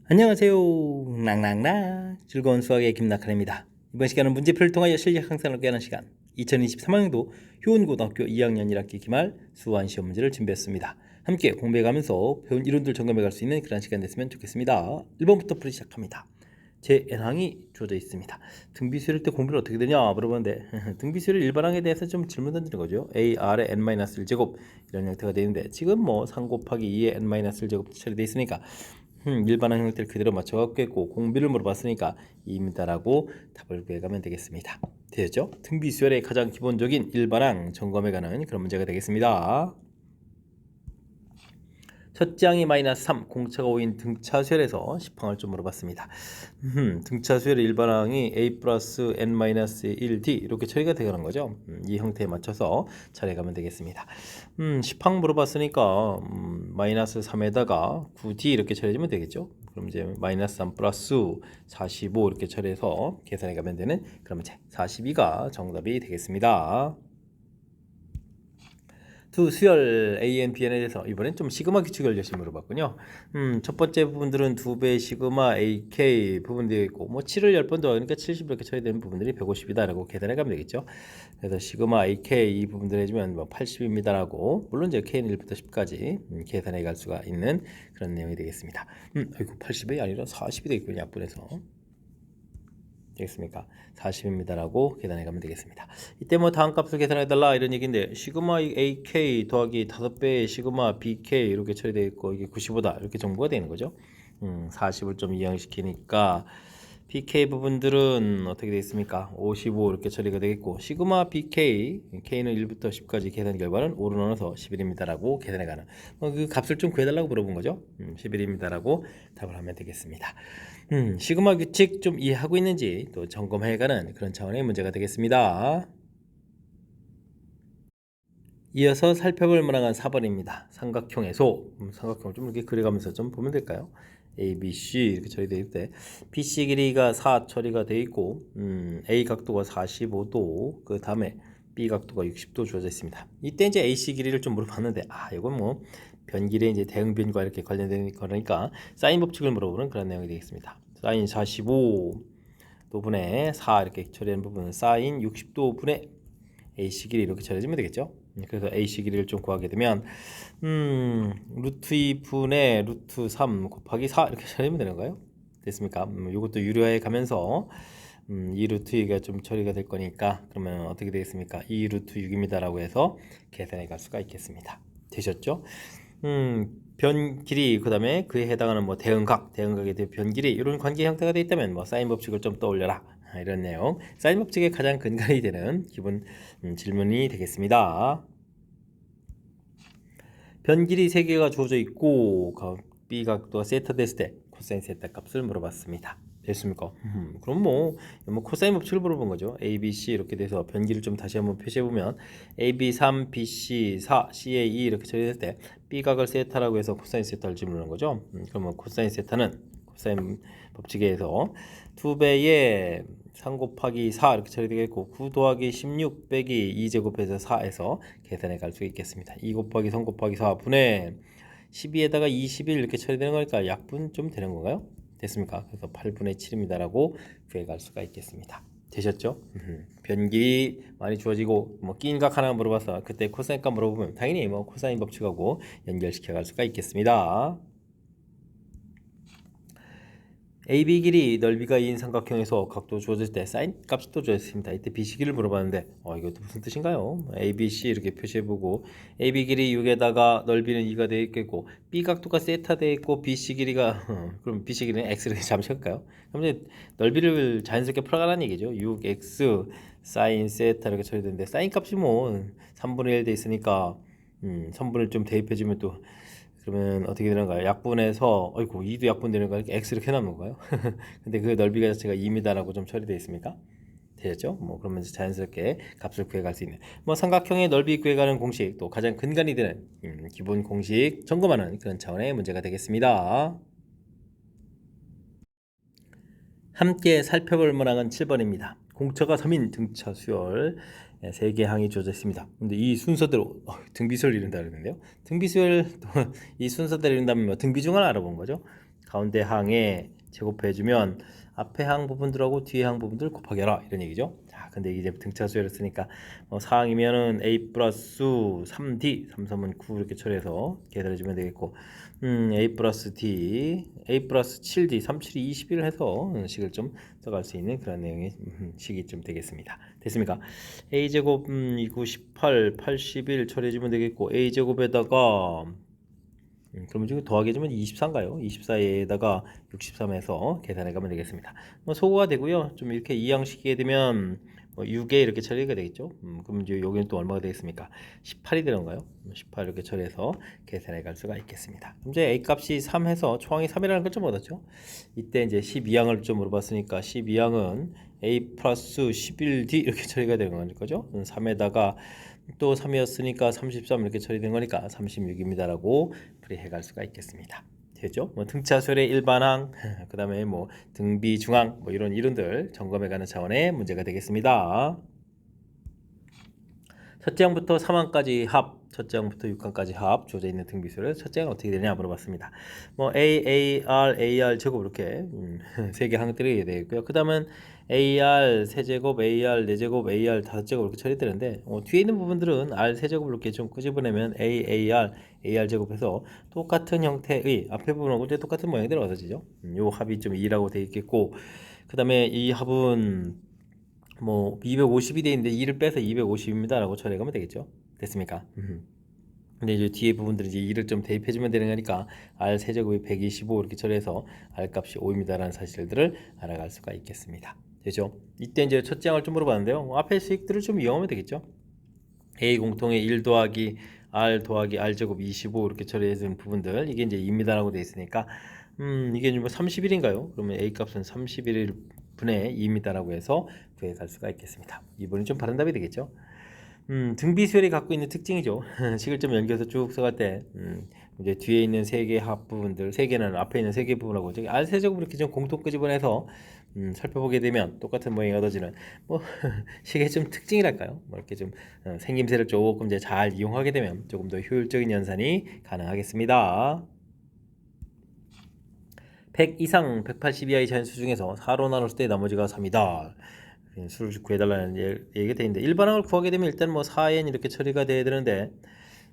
안녕하세요. 랑랑랑 즐거운 수학의 김낙한입니다. 이번 시간은 문제표를 통하여 실력 향상을 꾀하는 시간 2023학년도 효은고등학교 2학년 1학기 기말 수완 시험 문제를 준비했습니다. 함께 공부해가면서 배운 이론들 점검해갈 수 있는 그런 시간 됐으면 좋겠습니다. 1번부터 풀이 시작합니다. 제 n항이 주어져 있습니다. 등비수열일 때 공부를 어떻게 되냐 물어보는데 등비수열의 일반항에 대해서 좀 질문 던지는 거죠. a, r의 n-1제곱 이런 형태가 되는데 지금 뭐 3 곱하기 2의 n-1제곱 처리되어 있으니까 일반항 형태를 그대로 맞춰갖고 했고 공비를 물어봤으니까 2입니다라고 답을 구해가면 되겠습니다. 되었죠? 등비수열의 가장 기본적인 일반항 점검에 관한 그런 문제가 되겠습니다. 첫째 항이 마이너스 3, 공차가 5인 등차수열에서 10항을 좀 물어봤습니다. 등차수열의 일반항이 a 플러스 n-1d 이렇게 처리가 되는 거죠. 이 형태에 맞춰서 처리해가면 되겠습니다. 10항 물어봤으니까 마이너스 3에다가 9d 이렇게 처리해주면 되겠죠. 그럼 이제 마이너스 3 플러스 45 이렇게 처리해서 계산해가면 되는 그럼 이제 42가 정답이 되겠습니다. 두 수열 AN, BN에 대해서 이번엔 좀 시그마 규칙을 열심히 물어봤군요. 첫 번째 부분들은 2배 시그마 AK 부분 되어 있고 뭐 7을 10번 더하니까 70 이렇게 처리되는 부분들이 150이다 라고 계산해 가면 되겠죠. 그래서 시그마 AK 이 부분들 해주면 뭐 80입니다 라고, 물론 이제 K는 1부터 10까지 계산해 갈 수가 있는 그런 내용이 되겠습니다. 아이고 80이 아니라 40이 되겠군요. 약분해서. 되겠습니까? 40입니다라고 계산해 가면 되겠습니다. 이때 뭐 다음 값을 계산해 달라 이런 얘기인데 시그마 AK 더하기 5배의 시그마 BK 이렇게 처리되어 있고 이게 95다 이렇게 정보가 되는 거죠. 40을 좀 이항시키니까 BK 부분들은 어떻게 되어 있습니까? 55 이렇게 처리가 되겠고 시그마 BK K는 1부터 10까지 계산 결과는 5로 나눠서 11입니다라고 계산해 가는 그 값을 좀 구해달라고 물어본 거죠. 11입니다라고 답을 하면 되겠습니다. 시그마 규칙 좀 이해하고 있는지 또 점검해가는 그런 차원의 문제가 되겠습니다. 이어서 살펴볼 문항은 4번입니다. 삼각형에서 삼각형을 좀 이렇게 그려가면서 좀 보면 될까요? A, B, C 이렇게 처리되어 있을 때 BC 길이가 4 처리가 되어 있고 A 각도가 45도 그 다음에 B 각도가 60도 주어져 있습니다. 이때 이제 AC 길이를 좀 물어봤는데 이건 뭐 변길의 이제 대응변과 이렇게 관련된 거니까 사인 법칙을 물어보는 그런 내용이 되겠습니다. 사인 45도분의 4 이렇게 처리하는 부분은 사인 60도분의 AC 길이 이렇게 처리해주면 되겠죠. 그래서 AC 길이를 좀 구하게 되면 루트 2분의 루트 3 곱하기 4 이렇게 처리하면 되는 거예요. 됐습니까? 이것도 유료화해 가면서 2 루트 2가 좀 처리가 될 거니까 그러면 어떻게 되겠습니까? 2 루트 6입니다 라고 해서 계산해 갈 수가 있겠습니다. 되셨죠? 변 길이 그 다음에 그에 해당하는 뭐 대응각에 대한 변 길이 이런 관계 형태가 되어 있다면 뭐 사인 법칙을 좀 떠올려라 이런 내용, 사인 법칙의 가장 근간이 되는 기본 질문이 되겠습니다. 변 길이 3개가 주어져 있고 B 각도가 세타 됐을 때 코사인 세타 값을 물어봤습니다. 됐습니까? 그럼 뭐 코사인 법칙을 물어본 거죠. A, B, C 이렇게 돼서 변기를 좀 다시 한번 표시해보면 A, B 3, B, C 4, C, A 2 이렇게 처리될 때 B 각을 세타라고 해서 코사인 세타를 집어넣는 거죠. 그러면 코사인 세타는 코사인 법칙에 의해서 2배의 3 곱하기 4 이렇게 처리되겠고 9 더하기 16 빼기 2제곱해서 4에서 계산해 갈 수 있겠습니다. 2 곱하기 3 곱하기 4 분의 12에다가 21 이렇게 처리되는 거니까 약분 좀 되는 건가요? 됐습니까? 그래서 8분의 7입니다라고 구해갈 수가 있겠습니다. 되셨죠? 변기 많이 주어지고 뭐 끼인각 하나 물어봐서 그때 코사인값 물어보면 당연히 뭐 코사인 법칙하고 연결시켜 갈 수가 있겠습니다. AB 길이 넓이가 2인 삼각형에서 각도 주어질 때 사인 값이 또 주어졌습니다. 이때 BC 길이를 물어봤는데 이것도 무슨 뜻인가요? ABC 이렇게 표시해보고 AB 길이 6에다가 넓이는 2가 되어 있겠고 B 각도가 세타 되어 있고 BC 길이가 그럼 BC 길이는 X를 잠시 할까요? 그럼 이제 넓이를 자연스럽게 풀어가라는 얘기죠. 6X 사인 세타 이렇게 처리되는데 사인 값이 뭐 3분의 1 돼 있으니까 3분을 좀 대입해주면 또 그러면 어떻게 되는가요? 약분해서 어이구 2도 약분되는 거니까 x를 이렇게 남는 건가요? 근데 그 넓이가 자체가 2m라고 좀 처리되어 있습니까? 되겠죠? 뭐 그러면서 자연스럽게 값을 구해갈 수 있는 뭐 삼각형의 넓이 구해가는 공식 또 가장 근간이 되는 기본 공식 점검하는 그런 차원의 문제가 되겠습니다. 함께 살펴볼 문항은 7번입니다. 공차가 3인 등차 수열 3개 항이 주어져 있습니다. 근데 이 순서대로 등비수열 이룬다 그러는데요. 등비수열 이 순서대로 이룬다면 뭐 등비중을 알아본 거죠. 가운데 항에 제곱해주면 앞에 항 부분들하고 뒤에 항 부분들 곱하기하라 이런 얘기죠. 자, 근데 이제 등차수열을 쓰니까 4항이면은 a 플러스 3d 3, 3은 9 이렇게 처리해서 계산해주면 되겠고 a 플러스 d a 플러스 7d 3, 7이 21 해서 식을 좀 써갈 수 있는 그런 내용의 식이 좀 되겠습니다. 됐습니까? a 제곱 29, 18, 81 처리해주면 되겠고 a 제곱에다가 그러면 지금 더하기 해주면 24인가요? 24에다가 63해서 계산해 가면 되겠습니다. 소거가 되고요. 좀 이렇게 이항시키게 되면 6에 이렇게 처리가 되겠죠. 그럼 이제 여기는 또 얼마가 되겠습니까? 18이 되는가요? 18 이렇게 처리해서 계산해 갈 수가 있겠습니다. 그럼 이제 a 값이 3 해서 초항이 3이라는 걸 좀 얻었죠. 이때 이제 12항을 좀 물어봤으니까 12항은 a 플러스 11d 이렇게 처리가 되는 거죠. 3에다가 또 3이었으니까 33 이렇게 처리된 거니까 36입니다라고 풀이해 갈 수가 있겠습니다. 되죠? 등차수열의 일반항, 그 다음에 등비 중항, 이런 이론들 점검해 가는 차원의 문제가 되겠습니다. 첫째 항부터 3항까지 합, 첫째 항부터 6항까지 합 주어져 있는 등비수열 첫째 항은 어떻게 되냐 물어봤습니다. AR 제곱 이렇게 세 개 항들이 되겠고요. 그 다음은 AR 세제곱, AR 4제곱, AR 5제곱 이렇게 처리되는데 뒤에 있는 부분들은 R 세제곱을 이렇게 좀 끄집어내면 AR 제곱해서 똑같은 형태의 앞에 부분하고 이제 똑같은 모양이 들어가서지죠. 요 합이 좀 2라고 되어 있겠고 그 다음에 이 합은 250이 돼 있는데 2를 빼서 250입니다 라고 처리하면 되겠죠. 됐습니까? 근데 이제 뒤에 부분들은 이제 2를 좀 대입해주면 되는 거니까 R 세제곱이 125 이렇게 처리해서 R 값이 5입니다 라는 사실들을 알아갈 수가 있겠습니다. 되죠? 이때 이제 첫째 항을 좀 물어봤는데요. 앞에 수익들을 좀 이용하면 되겠죠. A 공통의 1 더하기 R 더하기 R 제곱 25 이렇게 처리해준 부분들 이게 이제 2입니다 라고 되어 있으니까 이게 31인가요? 그러면 A 값은 31 분의 2입니다라고 해서 구해갈 수가 있겠습니다. 이번엔 좀 바른 답이 되겠죠. 등비수열이 갖고 있는 특징이죠. 식을 좀 연결해서 쭉 써갈 때 이제 뒤에 있는 세 개 합 부분들, 세 개는 앞에 있는 세 개 부분하고 저기 R 세제곱을 이렇게 좀 공통 끄집어내서 살펴보게 되면 똑같은 모양이 얻어지는 식의 좀 특징이랄까요? 이렇게 좀 생김새를 조금 이제 잘 이용하게 되면 조금 더 효율적인 연산이 가능하겠습니다. 100 이상 180 이하의 자연수 중에서 4로 나눴을 때 나머지가 3이다. 수를 구해달라는 얘기가 되는데 일반항을 구하게 되면 일단 4n 이렇게 처리가 돼야 되는데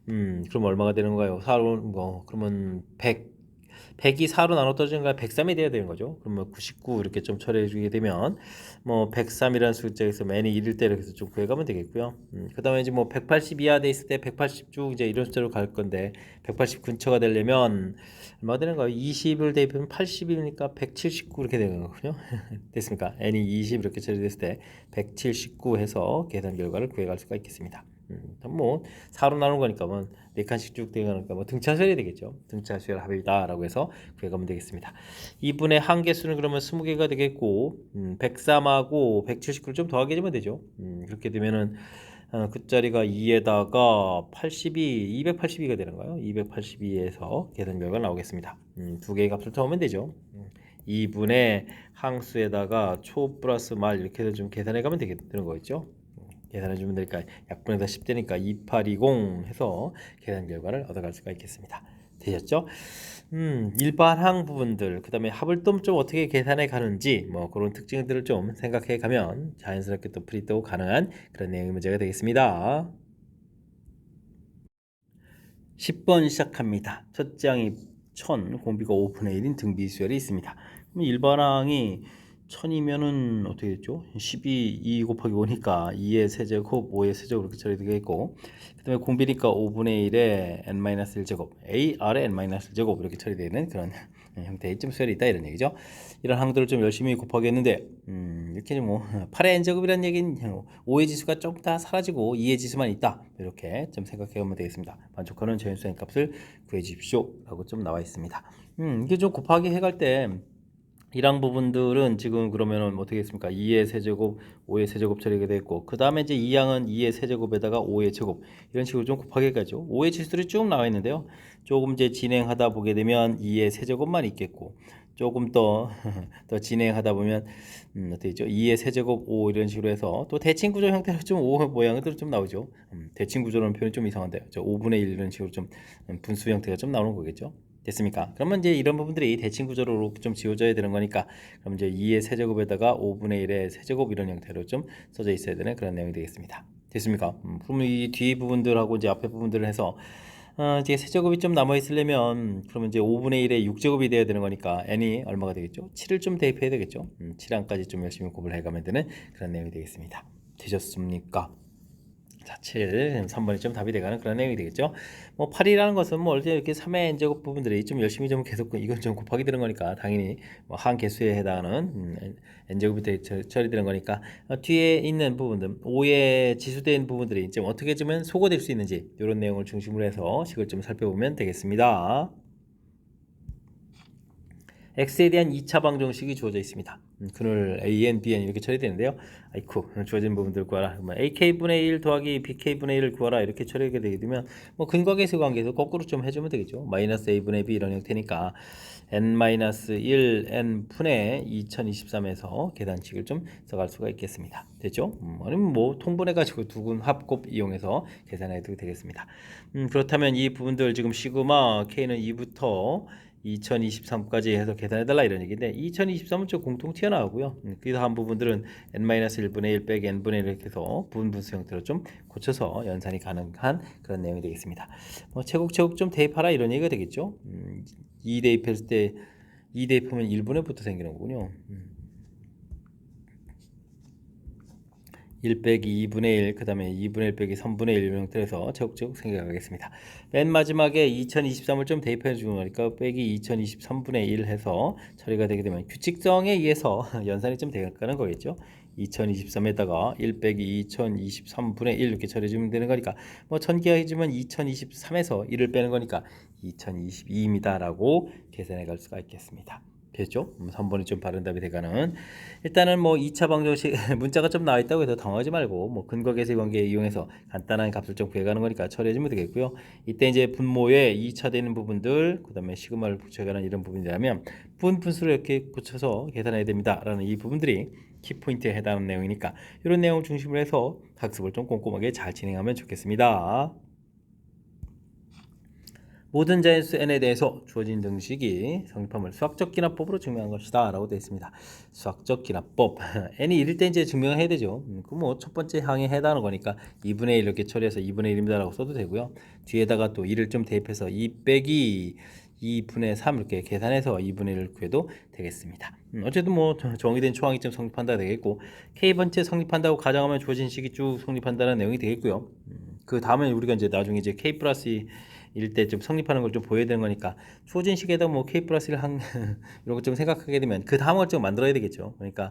그럼 얼마가 되는 거예요? 4로 그러면 100이 4로 나눠 떨어지는 거야 103이 돼야 되는 거죠. 그러면 99 이렇게 좀 처리해 주게 되면 103이라는 숫자에서 n이 1일 때 이렇게 해서 좀 구해가면 되겠고요. 그 다음에 이제 180 이하 돼 있을 때 180 쭉 이제 이런 숫자로 갈 건데 180 근처가 되려면 얼마 되는 거예요? 20을 대입하면 80이니까 179 이렇게 되는 거군요. 됐습니까? n이 20 이렇게 처리됐을 때 179 해서 계산 결과를 구해갈 수가 있겠습니다. 4로 나눈 거니까 4칸씩 쭉 되니까 등차수열이 되겠죠. 등차수열 합이다 라고 해서 구해가면 되겠습니다. 2분의 한개수는 그러면 20개가 되겠고 103하고 179를 좀 더하게 해주면 되죠. 그렇게 되면은 그 자리가 2에다가 82, 282가 되는 거예요. 282에서 계산 결과 나오겠습니다. 두 개의 값을 더하면 되죠. 2분의 항수에다가 초 플러스 말 이렇게 해서 좀 계산해 가면 되는 거겠죠. 계산해 주면 되니까 약분해서 10되니까 2820 해서 계산 결과를 얻어갈 수가 있겠습니다. 되셨죠? 일반항 부분들 그 다음에 합을 좀 어떻게 계산해 가는지 그런 특징들을 좀 생각해 가면 자연스럽게 또 풀이도 가능한 그런 내용의 문제가 되겠습니다. 10번 시작합니다. 첫째 항이 1000 공비가 5분의 1인 등비수열이 있습니다. 그럼 일반항이 1000이면은 어떻게 됐죠? 12, 2 곱하기 5니까 2의 세제곱, 5의 세제곱 이렇게 처리되겠고 그 다음에 공비니까 5분의 1에 n-1제곱, ar의 n-1제곱 이렇게 처리되는 그런 형태의 수열이 있다 이런 얘기죠. 이런 항들을 좀 열심히 곱하기 했는데 이렇게 8의 n제곱이라는 얘기는 5의 지수가 좀 다 사라지고 2의 지수만 있다 이렇게 좀 생각해 보면 되겠습니다. 만족하는 자연수의 값을 구해 주십시오 라고 좀 나와 있습니다. 이게 좀 곱하기 해갈 때 이랑 부분들은 지금 그러면은 어떻게 했습니까? 2의 세제곱, 5의 세제곱 처리가 됐고 그 다음에 이제 2항은 2의 세제곱에다가 5의 제곱 이런 식으로 좀 곱하게 가죠. 5의 지수들이 쭉 나와 있는데요. 조금 이제 진행하다 보게 되면 2의 세제곱만 있겠고 조금 더 진행하다 보면 어떻게 있죠? 2의 세제곱 5 이런 식으로 해서 또 대칭 구조 형태로 좀 5 모양들이 좀 나오죠. 대칭 구조라는 표현이 좀 이상한데 5분의 1 이런 식으로 좀 분수 형태가 좀 나오는 거겠죠. 됐습니까? 그러면 이제 이런 부분들이 대칭 구조로 좀 지워져야 되는 거니까 그럼 이제 2의 세제곱에다가 5분의 1의 세제곱 이런 형태로 좀 써져 있어야 되는 그런 내용이 되겠습니다. 됐습니까? 그러면 이 뒤 부분들하고 이제 앞에 부분들을 해서 이제 세제곱이 좀 남아 있으려면 그러면 이제 5분의 1의 6제곱이 돼야 되는 거니까 n이 얼마가 되겠죠? 7을 좀 대입해야 되겠죠? 7항까지 좀 열심히 곱을 해가면 되는 그런 내용이 되겠습니다. 되셨습니까? 자, 7, 3번이 좀 답이 되가는 그런 내용이 되겠죠. 뭐 8이라는 것은 뭐 어제 이렇게 3의 n제곱 부분들이 좀 열심히 좀 계속 이건 좀 곱하기 되는 거니까 당연히 뭐 한 개수에 해당하는 n제곱이 처리되는 거니까 뒤에 있는 부분들 5의 지수된 부분들이 좀 어떻게 좀 소거될 수 있는지 이런 내용을 중심으로 해서 식을 좀 살펴보면 되겠습니다. x에 대한 2차 방정식이 주어져 있습니다. 그늘 a,n, bn 이렇게 처리되는데요. 아이쿠 주어진 부분들 구하라. ak분의 1 더하기 bk분의 1을 구하라 이렇게 처리하게 되게 되면 뭐 근과계수 관계에서 거꾸로 좀 해주면 되겠죠. 마이너스 a분의 b 이런 형태니까 n-1 n 분의 2023에서 계산식을 좀 써갈 수가 있겠습니다. 됐죠? 아니면 뭐 통분해가지고 두근 합곱 이용해서 계산해도 되겠습니다. 그렇다면 이 부분들 지금 시그마 k는 2부터 2023까지 해서 계산해달라 이런 얘기인데 2023은 좀 공통 튀어나오고요. 그 다음 부분들은 n-1분의 1 빼기 n분의 1 이렇게 해서 부분분수 형태로 좀 고쳐서 연산이 가능한 그런 내용이 되겠습니다. 뭐 체곡 좀 대입하라 이런 얘기가 되겠죠. 2 대입했을 때 2 대입하면 1분의부터 생기는 거군요. 1 빼기 2분의 1, 그 다음에 2분의 1 빼기 3분의 1 이런 형태로 해서 차곡차곡 생겨가겠습니다. 맨 마지막에 2023을 좀 대입해 주는 거니까 빼기 2023분의 1 해서 처리가 되게 되면 규칙성에 의해서 연산이 좀 되가는 거겠죠. 2023에다가 1 빼기 2023분의 1 이렇게 처리해주면 되는 거니까 뭐 천기하지만 2023에서 1을 빼는 거니까 2022입니다 라고 계산해 갈 수가 있겠습니다. 됐죠? 3번이 좀 바른 답이 되가는 일단은 뭐 2차 방정식 문자가 좀 나와 있다고 해서 당하지 말고 뭐 근거 계수 관계 이용해서 간단한 값을 좀 구해가는 거니까 처리해주면 되겠고요. 이때 이제 분모에 2차 되는 부분들 그다음에 시그마를 붙여가는 이런 부분이라면 분수를 이렇게 붙여서 계산해야 됩니다 라는 이 부분들이 키포인트에 해당하는 내용이니까 이런 내용을 중심으로 해서 학습을 좀 꼼꼼하게 잘 진행하면 좋겠습니다. 모든 자연수 n에 대해서 주어진 등식이 성립함을 수학적 기납법으로 증명한 것이다 라고 되어 있습니다. 수학적 기납법 n이 1일 때 이제 증명해야 되죠. 그 뭐 첫 번째 항에 해당하는 거니까 2분의 1 이렇게 처리해서 2분의 1입니다 라고 써도 되고요. 뒤에다가 또 1을 좀 대입해서 2 빼기 2분의 3 이렇게 계산해서 2분의 1을 구해도 되겠습니다. 어쨌든 뭐 정의된 초항이 좀 성립한다 되겠고 k번째 성립한다고 가정하면 주어진 식이 쭉 성립한다는 내용이 되겠고요. 그 다음에 우리가 이제 나중에 이제 k 플러스 일 때 좀 성립하는 걸 좀 보여야 되는 거니까 주어진 식에다 뭐 k 플러스 1 항 이런 거 좀 생각하게 되면 그 다음 걸 좀 만들어야 되겠죠. 그러니까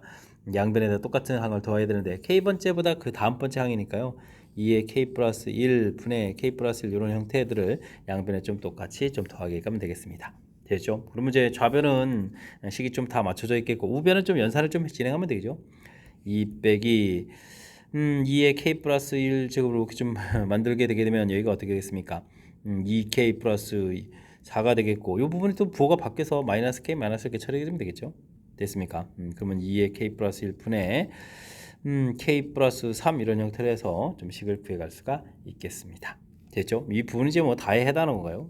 양변에다 똑같은 항을 더해야 되는데 k번째보다 그 다음 번째 항이니까요. 2의 k 플러스 1 분의 k 플러스 1 이런 형태들을 양변에 좀 똑같이 좀 더하게 가면 되겠습니다. 됐죠? 그러면 이제 좌변은 식이 좀 다 맞춰져 있겠고 우변은 좀 연산을 좀 진행하면 되겠죠. 2 빼기 2의 k 플러스 1 제곱으로 이렇게 좀 만들게 되게 되면 여기가 어떻게 되겠습니까? 2k 플러스 4가 되겠고 이 부분이 또 부호가 바뀌어서 마이너스 k 마이너스 이렇게 처리되면 되겠죠. 됐습니까? 그러면 2의 k 플러스 1 분의 k 플러스 3 이런 형태로 해서 좀 식을 구해갈 수가 있겠습니다. 됐죠? 이 부분이 이제 뭐 다에 해당하는 건가요?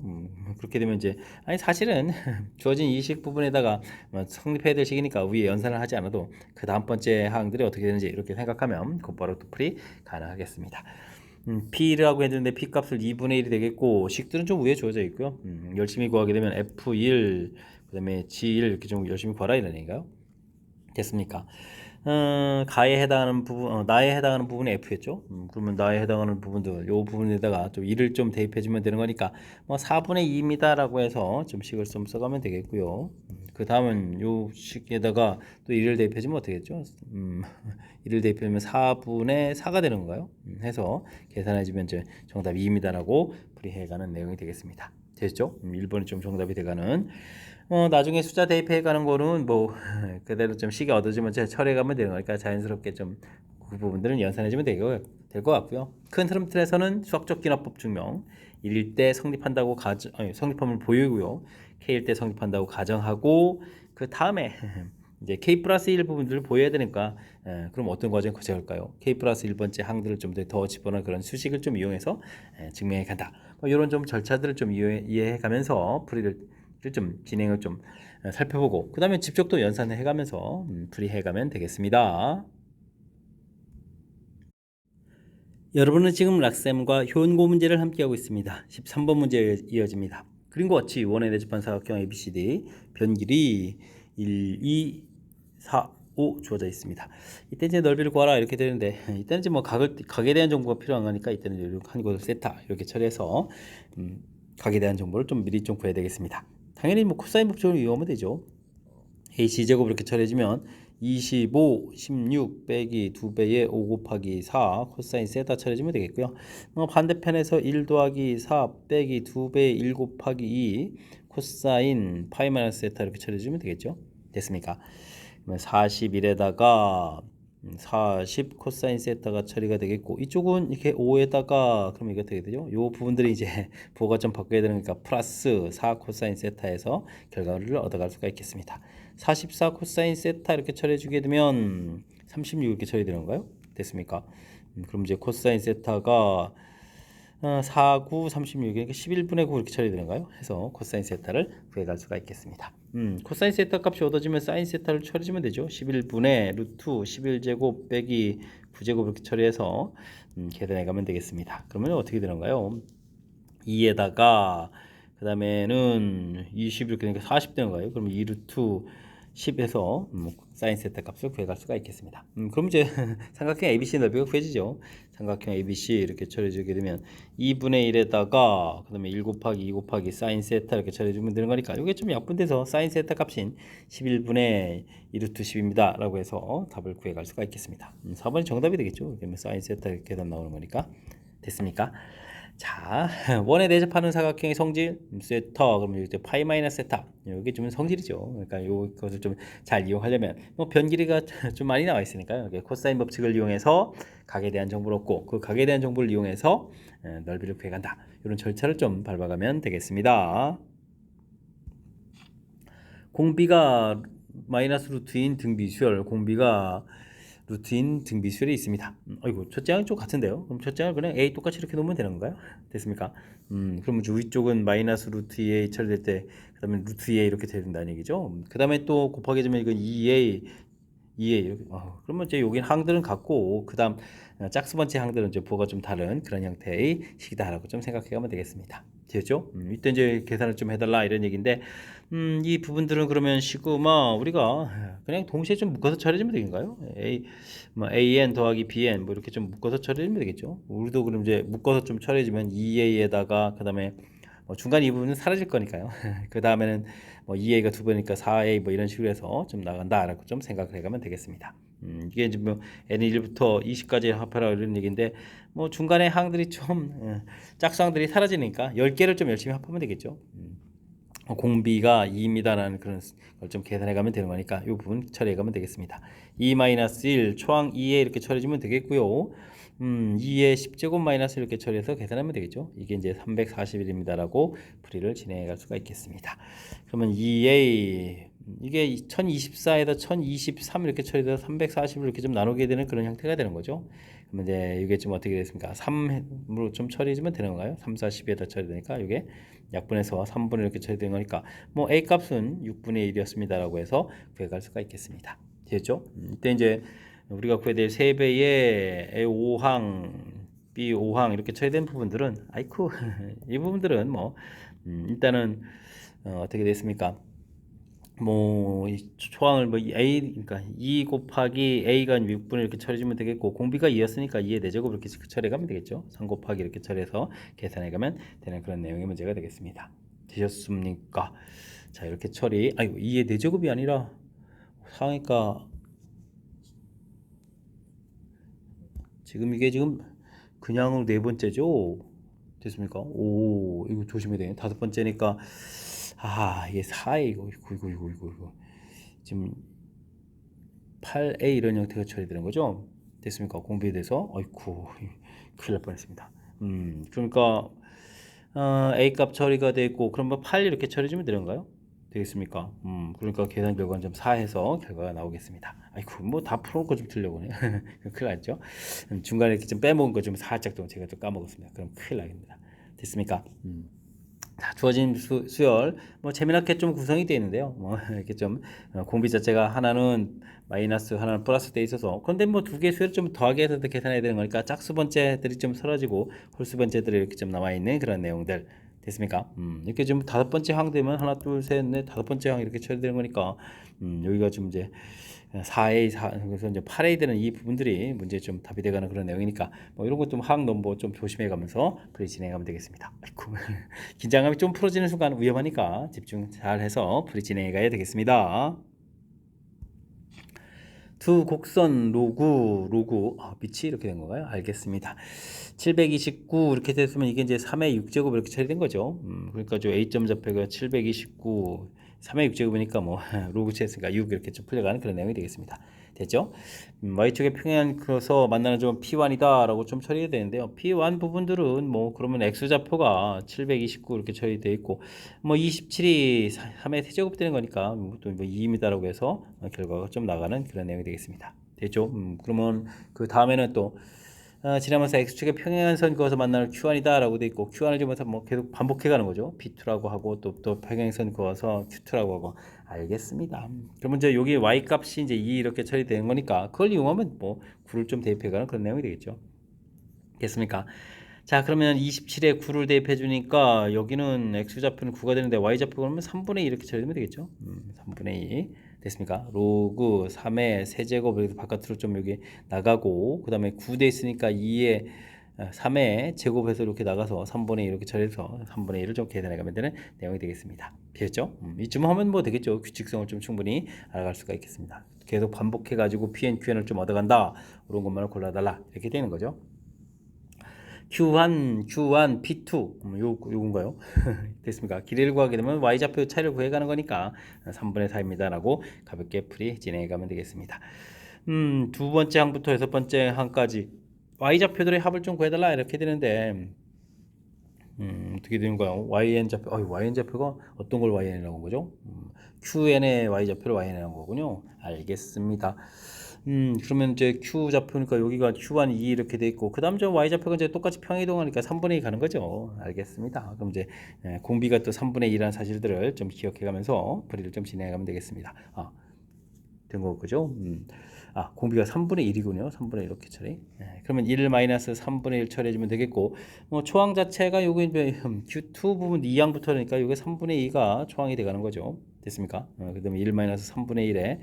그렇게 되면 이제 아니 사실은 주어진 이 식 부분에다가 뭐 성립해야 될 식이니까 위에 연산을 하지 않아도 그 다음 번째 항들이 어떻게 되는지 이렇게 생각하면 곧바로 또 풀이 가능하겠습니다. P라고 했는데 P 값을 2분의 1이 되겠고 식들은 좀 위에 주어져 있고요. 열심히 구하게 되면 F1 그 다음에 G1 이렇게 좀 열심히 구하라 이런 얘기인가요? 됐습니까? 가에 해당하는 부분, 나에 해당하는 부분이 F였죠. 그러면 나에 해당하는 부분들, 요 부분에다가 좀 1을 좀 대입해주면 되는 거니까 뭐 4분의 2입니다라고 해서 좀 식을 좀 써가면 되겠고요. 그 다음은 요 식에다가 또 1을 대입해주면 어떻게 되겠죠? 1을 대입하면 4분의 4가 되는 건가요? 해서 계산해주면 이제 정답 2입니다라고 풀이해가는 내용이 되겠습니다. 됐죠? 1번이 좀 정답이 돼가는 나중에 숫자 대입해 가는 거는 뭐 그대로 좀 식이 얻어지면 처리해 가면 되는 거니까 자연스럽게 좀 그 부분들은 연산해 주면 될 것 같고요. 큰 흐름 틀에서는 수학적 기납법 증명 1일 때 성립한다고 성립함을 보이고요. K일 때 성립한다고 가정하고 그 다음에 이제 K 플러스 1 부분들을 보여야 되니까 그럼 어떤 과정이 거쳐갈까요? K 플러스 1번째 항들을 좀 더 집어넣은 그런 수식을 좀 이용해서 증명해 간다. 뭐 이런 좀 절차들을 좀 이해해 가면서 풀이를 좀 진행을 좀 살펴보고 그 다음에 직접 또 연산을 해가면서 풀이해가면 되겠습니다. 여러분은 지금 락셈과 효은고 문제를 함께하고 있습니다. 13번 문제 이어집니다. 그림과 같이 원에 대접한 사각형 ABCD 변길이 1, 2, 4, 5 주어져 있습니다. 이때 이제 넓이를 구하라 이렇게 되는데 이때는 이제 뭐 각에 대한 정보가 필요한 거니까 이때는 이렇게 한 곳을 세타 이렇게 처리해서 각에 대한 정보를 좀 미리 좀 구해야 되겠습니다. 당연히 뭐 코사인 법칙을 이용하면 되죠. AC제곱 이렇게 처리해주면 25, 16 빼기 2배의 5 곱하기 4 코사인 세타 처리해주면 되겠고요. 반대편에서 1 더하기 4 빼기 2배의 1 곱하기 2 코사인 파이 마이너스 세타 이렇게 처리해주면 되겠죠. 됐습니까? 41에다가 40 코사인 세타가 처리가 되겠고 이쪽은 이렇게 5에다가 그럼 이거 되게 되죠. 요 부분들이 이제 부호가 좀 바꿔야 되니까 플러스 4 코사인 세타에서 결과를 얻어갈 수가 있겠습니다. 44 코사인 세타 이렇게 처리해 주게 되면 36 이렇게 처리되는 건가요? 됐습니까? 그럼 이제 코사인 세타가 4, 9, 36 그러니까 11분의 9 이렇게 처리되는가요? 해서 코사인 세타를 구해갈 수가 있겠습니다. 코사인 세타 값이 얻어지면 사인 세타를 처리해주면 되죠. 11분의 루트 11제곱 빼기 9제곱 이렇게 처리해서 계산해 가면 되겠습니다. 그러면 어떻게 되는가요? 2에다가 그 다음에는 20 이렇게 되니까 40 되는 거예요. 그러면 2 루트 10에서 사인 세타 값을 구해갈 수가 있겠습니다. 그럼 이제 삼각형 ABC 넓이가 구해지죠. 삼각형 ABC 이렇게 처리해주게 되면 2분의 1에다가 그 다음에 1 곱하기 2 곱하기 사인 세타 이렇게 처리해주면 되는 거니까 이게 좀 약분돼서 사인 세타 값인 11분의 2 루트 10입니다 라고 해서 답을 구해갈 수가 있겠습니다. 4번이 정답이 되겠죠. 그러면 사인 세타 이렇게 계산 나오는 거니까. 됐습니까? 자, 원에 대접하는 사각형의 성질 세타 그러면 이제 파이 마이너스 세타 이게 좀 성질이죠. 그러니까 이것을 좀 잘 이용하려면 뭐 변 길이가 좀 많이 나와 있으니까요. 코사인 법칙을 이용해서 각에 대한 정보를 얻고 그 각에 대한 정보를 이용해서 넓이를 구해간다. 이런 절차를 좀 밟아가면 되겠습니다. 공비가 마이너스 루트인 등비수열 공비가 루트인 등비수열이 있습니다. 아이고 첫째 항이 좀 같은데요. 그럼 첫째 항을 그냥 A 똑같이 이렇게 놓으면 되는 건가요? 됐습니까? 그러면 위쪽은 마이너스 루트 2A 처리될 때 그다음에 루트 2A 이렇게 돼야 된다는 얘기죠. 그다음에 또 곱하기 해주면 이건 2A 이렇게 그러면 이제 여기 항들은 같고 그다음 짝수 번째 항들은 이제 부호가 좀 다른 그런 형태의 식이다라고 좀 생각해가면 되겠습니다. 되죠? 이때 이제 계산을 좀 해달라 이런 얘기인데 이 부분들은 그러면 시그마 우리가 그냥 동시에 좀 묶어서 처리해주면 되겠는가요? AN 더하기 BN 뭐 이렇게 좀 묶어서 처리해주면 되겠죠. 우리도 그럼 이제 묶어서 좀 처리해주면 2A에다가 그다음에 중간 이 부분은 사라질 거니까요. 그 다음에는 2A가 두 배니까 4A 뭐 이런 식으로 해서 좀 나간다라고 좀 생각을 해가면 되겠습니다. 이게 이제 뭐 N1부터 20까지 합하라 이런 얘기인데 뭐 중간에 항들이 좀 짝수항들이 사라지니까 10개를 좀 열심히 합하면 되겠죠. 공비가 2입니다라는 그런 걸 좀 계산해 가면 되는 거니까 이 부분 처리해 가면 되겠습니다. 2-1 초항 2에 이렇게 처리해 주면 되겠고요. 2에 10제곱 마이너스 이렇게 처리해서 계산하면 되겠죠. 이게 이제 341입니다라고 풀이를 진행해 갈 수가 있겠습니다. 그러면 2a 이게 1024에다 1023 이렇게 처리돼서 340을 이렇게 좀 나누게 되는 그런 형태가 되는 거죠. 그러면 이제 이게 좀 어떻게 됐습니까? 3으로 좀 처리해 주면 되는 건가요? 3, 40에다 처리되니까 이게 약분해서 3분의 이렇게 처리된 거니까 뭐 a 값은 6분의 1이었습니다라고 해서 구해갈 수가 있겠습니다. 됐죠? 이때 이제 우리가 구해야 될 3배의 A5항, B5항 이렇게 처리된 부분들은 아이쿠 이 부분들은 뭐 일단은 어떻게 됐습니까? 뭐 이 초항을 뭐 A 그러니까 2 곱하기 A가 6분의 이렇게 처리해주면 되겠고 공비가 2였으니까 2의 4제곱 이렇게 처리해가면 되겠죠. 3 곱하기 이렇게 처리해서 계산해가면 되는 그런 내용의 문제가 되겠습니다. 되셨습니까? 자 이렇게 처리 아이고 2의 4제곱이 아니라 상위가 지금 이게 지금 그냥으로 네 번째죠. 됐습니까? 오 이거 조심해야 되네. 다섯 번째니까 이게 4A 이거 지금 8A 이런 형태가 처리되는 거죠. 됐습니까? 공부에 대해서 아이쿠 큰일 날 뻔했습니다. 그러니까 A 값 처리가 되고 그러면 8 이렇게 처리해주면 되는가요? 되겠습니까? 그러니까 계산 결과는 좀 4해서 결과가 나오겠습니다. 아이고 뭐 다 풀어놓고 좀 틀려고 네 큰일 났죠. 중간에 이렇게 좀 빼먹은 거 좀 살짝 좀 제가 좀 까먹었습니다. 그럼 큰일 나겠습니다. 됐습니까? 자, 주어진 수열 뭐 재미나게 좀 구성이 되어 있는데요. 뭐 이렇게 좀 공비 자체가 하나는 마이너스 하나는 플러스 되어 있어서 그런데 뭐 두 개 수열 좀 더하게 해서 계산해야 되는 거니까 짝수 번째들이 좀 사라지고 홀수 번째들이 이렇게 좀 남아 있는 그런 내용들 됐습니까? 이렇게 좀 다섯 번째 항 되면 하나 둘셋넷 다섯 번째 항 이렇게 처리되는 거니까 여기가 좀 이제 4A, 4, 그래서 이제 8A 되는 이 부분들이 문제 좀 답이 되가는 그런 내용이니까 뭐 이런 것 좀 항 넘버 좀 조심해 가면서 풀이 진행하면 되겠습니다. 아이고, 긴장감이 좀 풀어지는 순간 위험하니까 집중 잘 해서 풀이 진행해 가야 되겠습니다. 두 곡선 로그 밑이 이렇게 된 건가요? 알겠습니다. 729 이렇게 됐으면 이게 이제 3의 6제곱 이렇게 처리된 거죠. 그러니까 저 A점 좌표가 729 3의 6제곱이니까 뭐 로그 치했으니까 6 이렇게 좀 풀려가는 그런 내용이 되겠습니다. 됐죠? Y축의 평행 그래서 만나는 점은 P1이다 라고 좀 처리해야 되는데요. P1 부분들은 뭐 그러면 X좌표가 729 이렇게 처리되어 있고 뭐 27이 3의 세제곱 되는 거니까 또 2입니다 라고 해서 결과가 좀 나가는 그런 내용이 되겠습니다. 됐죠? 그러면 그 다음에는 또 지나면서 X축의 평행한 선 그어서 만나는 Q1이다 라고 돼 있고 Q1을 지면서 뭐 계속 반복해 가는 거죠. P2라고 하고 또 평행선 그어서 Q2라고 하고 알겠습니다. 그러면 이제 여기 Y 값이 이제 2 이렇게 처리되는 거니까 그걸 이용하면 뭐 9를 좀 대입해 가는 그런 내용이 되겠죠. 됐습니까? 자, 그러면 27에 9를 대입해 주니까 여기는 X좌표는 9가 되는데 Y좌표 그러면 3분의 2 이렇게 처리되면 되겠죠. 3분의 2 됐습니까? 로그 3의 세제곱 이렇게 바깥으로 좀 여기 나가고 그 다음에 9 돼 있으니까 2의 3의 제곱해서 이렇게 나가서 3분의 2 이렇게 처리해서 3분의 1을 좀 계산해 가면 되는 내용이 되겠습니다. 되겠죠? 이쯤 하면 뭐 되겠죠. 규칙성을 좀 충분히 알아갈 수가 있겠습니다. 계속 반복해 가지고 P&, QN을 좀 얻어간다. 그런 것만을 골라달라. 이렇게 되는 거죠. Q1, P2 요건가요? 됐습니까? 길이를 구하게 되면 Y좌표 차이를 구해가는 거니까 3분의 4입니다 라고 가볍게 풀이 진행해 가면 되겠습니다. 두 번째 항부터 여섯 번째 항까지 Y좌표들의 합을 좀 구해달라 이렇게 되는데 어떻게 되는 거예요? YN좌표, YN좌표가 어떤 걸 YN이라고 한 거죠? QN의 Y좌표를 YN이라고 거군요. 알겠습니다. 그러면 이제 Q 좌표니까 여기가 Q1 2 이렇게 돼 있고, 그 다음 저 Y 좌표가 이제 똑같이 평이동하니까 3분의 2 가는 거죠. 알겠습니다. 그럼 이제 공비가 또 3분의 2라는 사실들을 좀 기억해 가면서 풀이를 좀 진행해 가면 되겠습니다. 된 거죠. 공비가 3분의 1이군요. 3분의 1 이렇게 처리. 그러면 1 마이너스 3분의 1 처리해주면 되겠고, 뭐 초항 자체가 요게 Q2 부분 2항부터 그러니까 요게 3분의 2가 초항이 돼가는 거죠. 됐습니까? 그다음에 1 마이너스 3분의 1에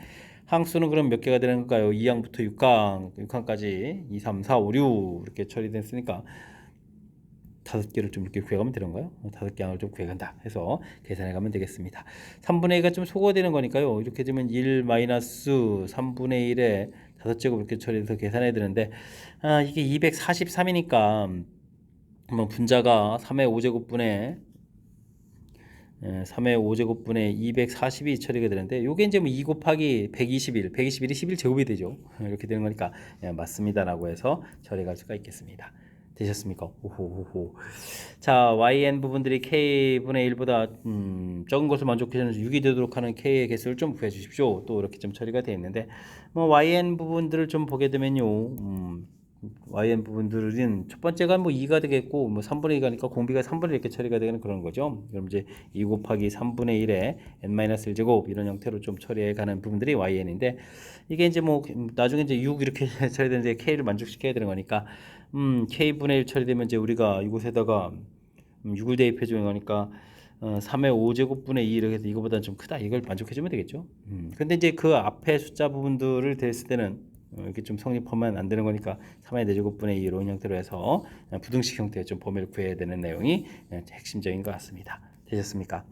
항수는 그럼 몇 개가 되는 걸까요? 2항부터 6항, 6항까지 2, 3, 4, 5, 6 이렇게 처리됐으니까 다섯 개를 좀 이렇게 구해가면 되는 거예요. 다섯 개 항을 좀 구해간다 해서 계산해 가면 되겠습니다. 3분의 2가 좀 소거되는 거니까요. 이렇게 되면 1 마이너스 3분의 1에 다섯 제곱 이렇게 처리해서 계산해야 되는데 이게 243이니까 뭐 분자가 3의 5제곱분의 3의 5제곱분의 240이 처리가 되는데 요게 이제 뭐 2 곱하기 121, 121이 11제곱이 되죠. 이렇게 되는 거니까 맞습니다라고 해서 처리할 수가 있겠습니다. 되셨습니까? 오호호호. 자, yn 부분들이 k분의 1보다 적은 것을 만족해주는 6이 되도록 하는 k의 개수를 좀 구해 주십시오. 또 이렇게 좀 처리가 되어 있는데 뭐 yn 부분들을 좀 보게 되면요. yn 부분들은 첫 번째가 뭐 2가 되겠고 뭐 3분의 2가니까 공비가 3분의 1 이렇게 처리가 되는 그런 거죠. 그럼 이제 2 곱하기 3분의 1에 n-1제곱 이런 형태로 좀 처리해 가는 부분들이yn인데 이게 이제 뭐 나중에 이제 6 이렇게 처리되는데 k를 만족시켜야 되는 거니까 k분의 1 처리되면 이제 우리가 이곳에다가 6을 대입해 주는 거니까 3의 5제곱분의 2 이렇게 해서 이거보다는 좀 크다. 이걸 만족해 주면 되겠죠. 근데 이제 그 앞에 숫자 부분들을 댔을 때는 이렇게 좀 성립하면 안 되는 거니까 3의 4제곱분의 2 이런 형태로 해서 부등식 형태의 좀 범위를 구해야 되는 내용이 핵심적인 것 같습니다. 되셨습니까?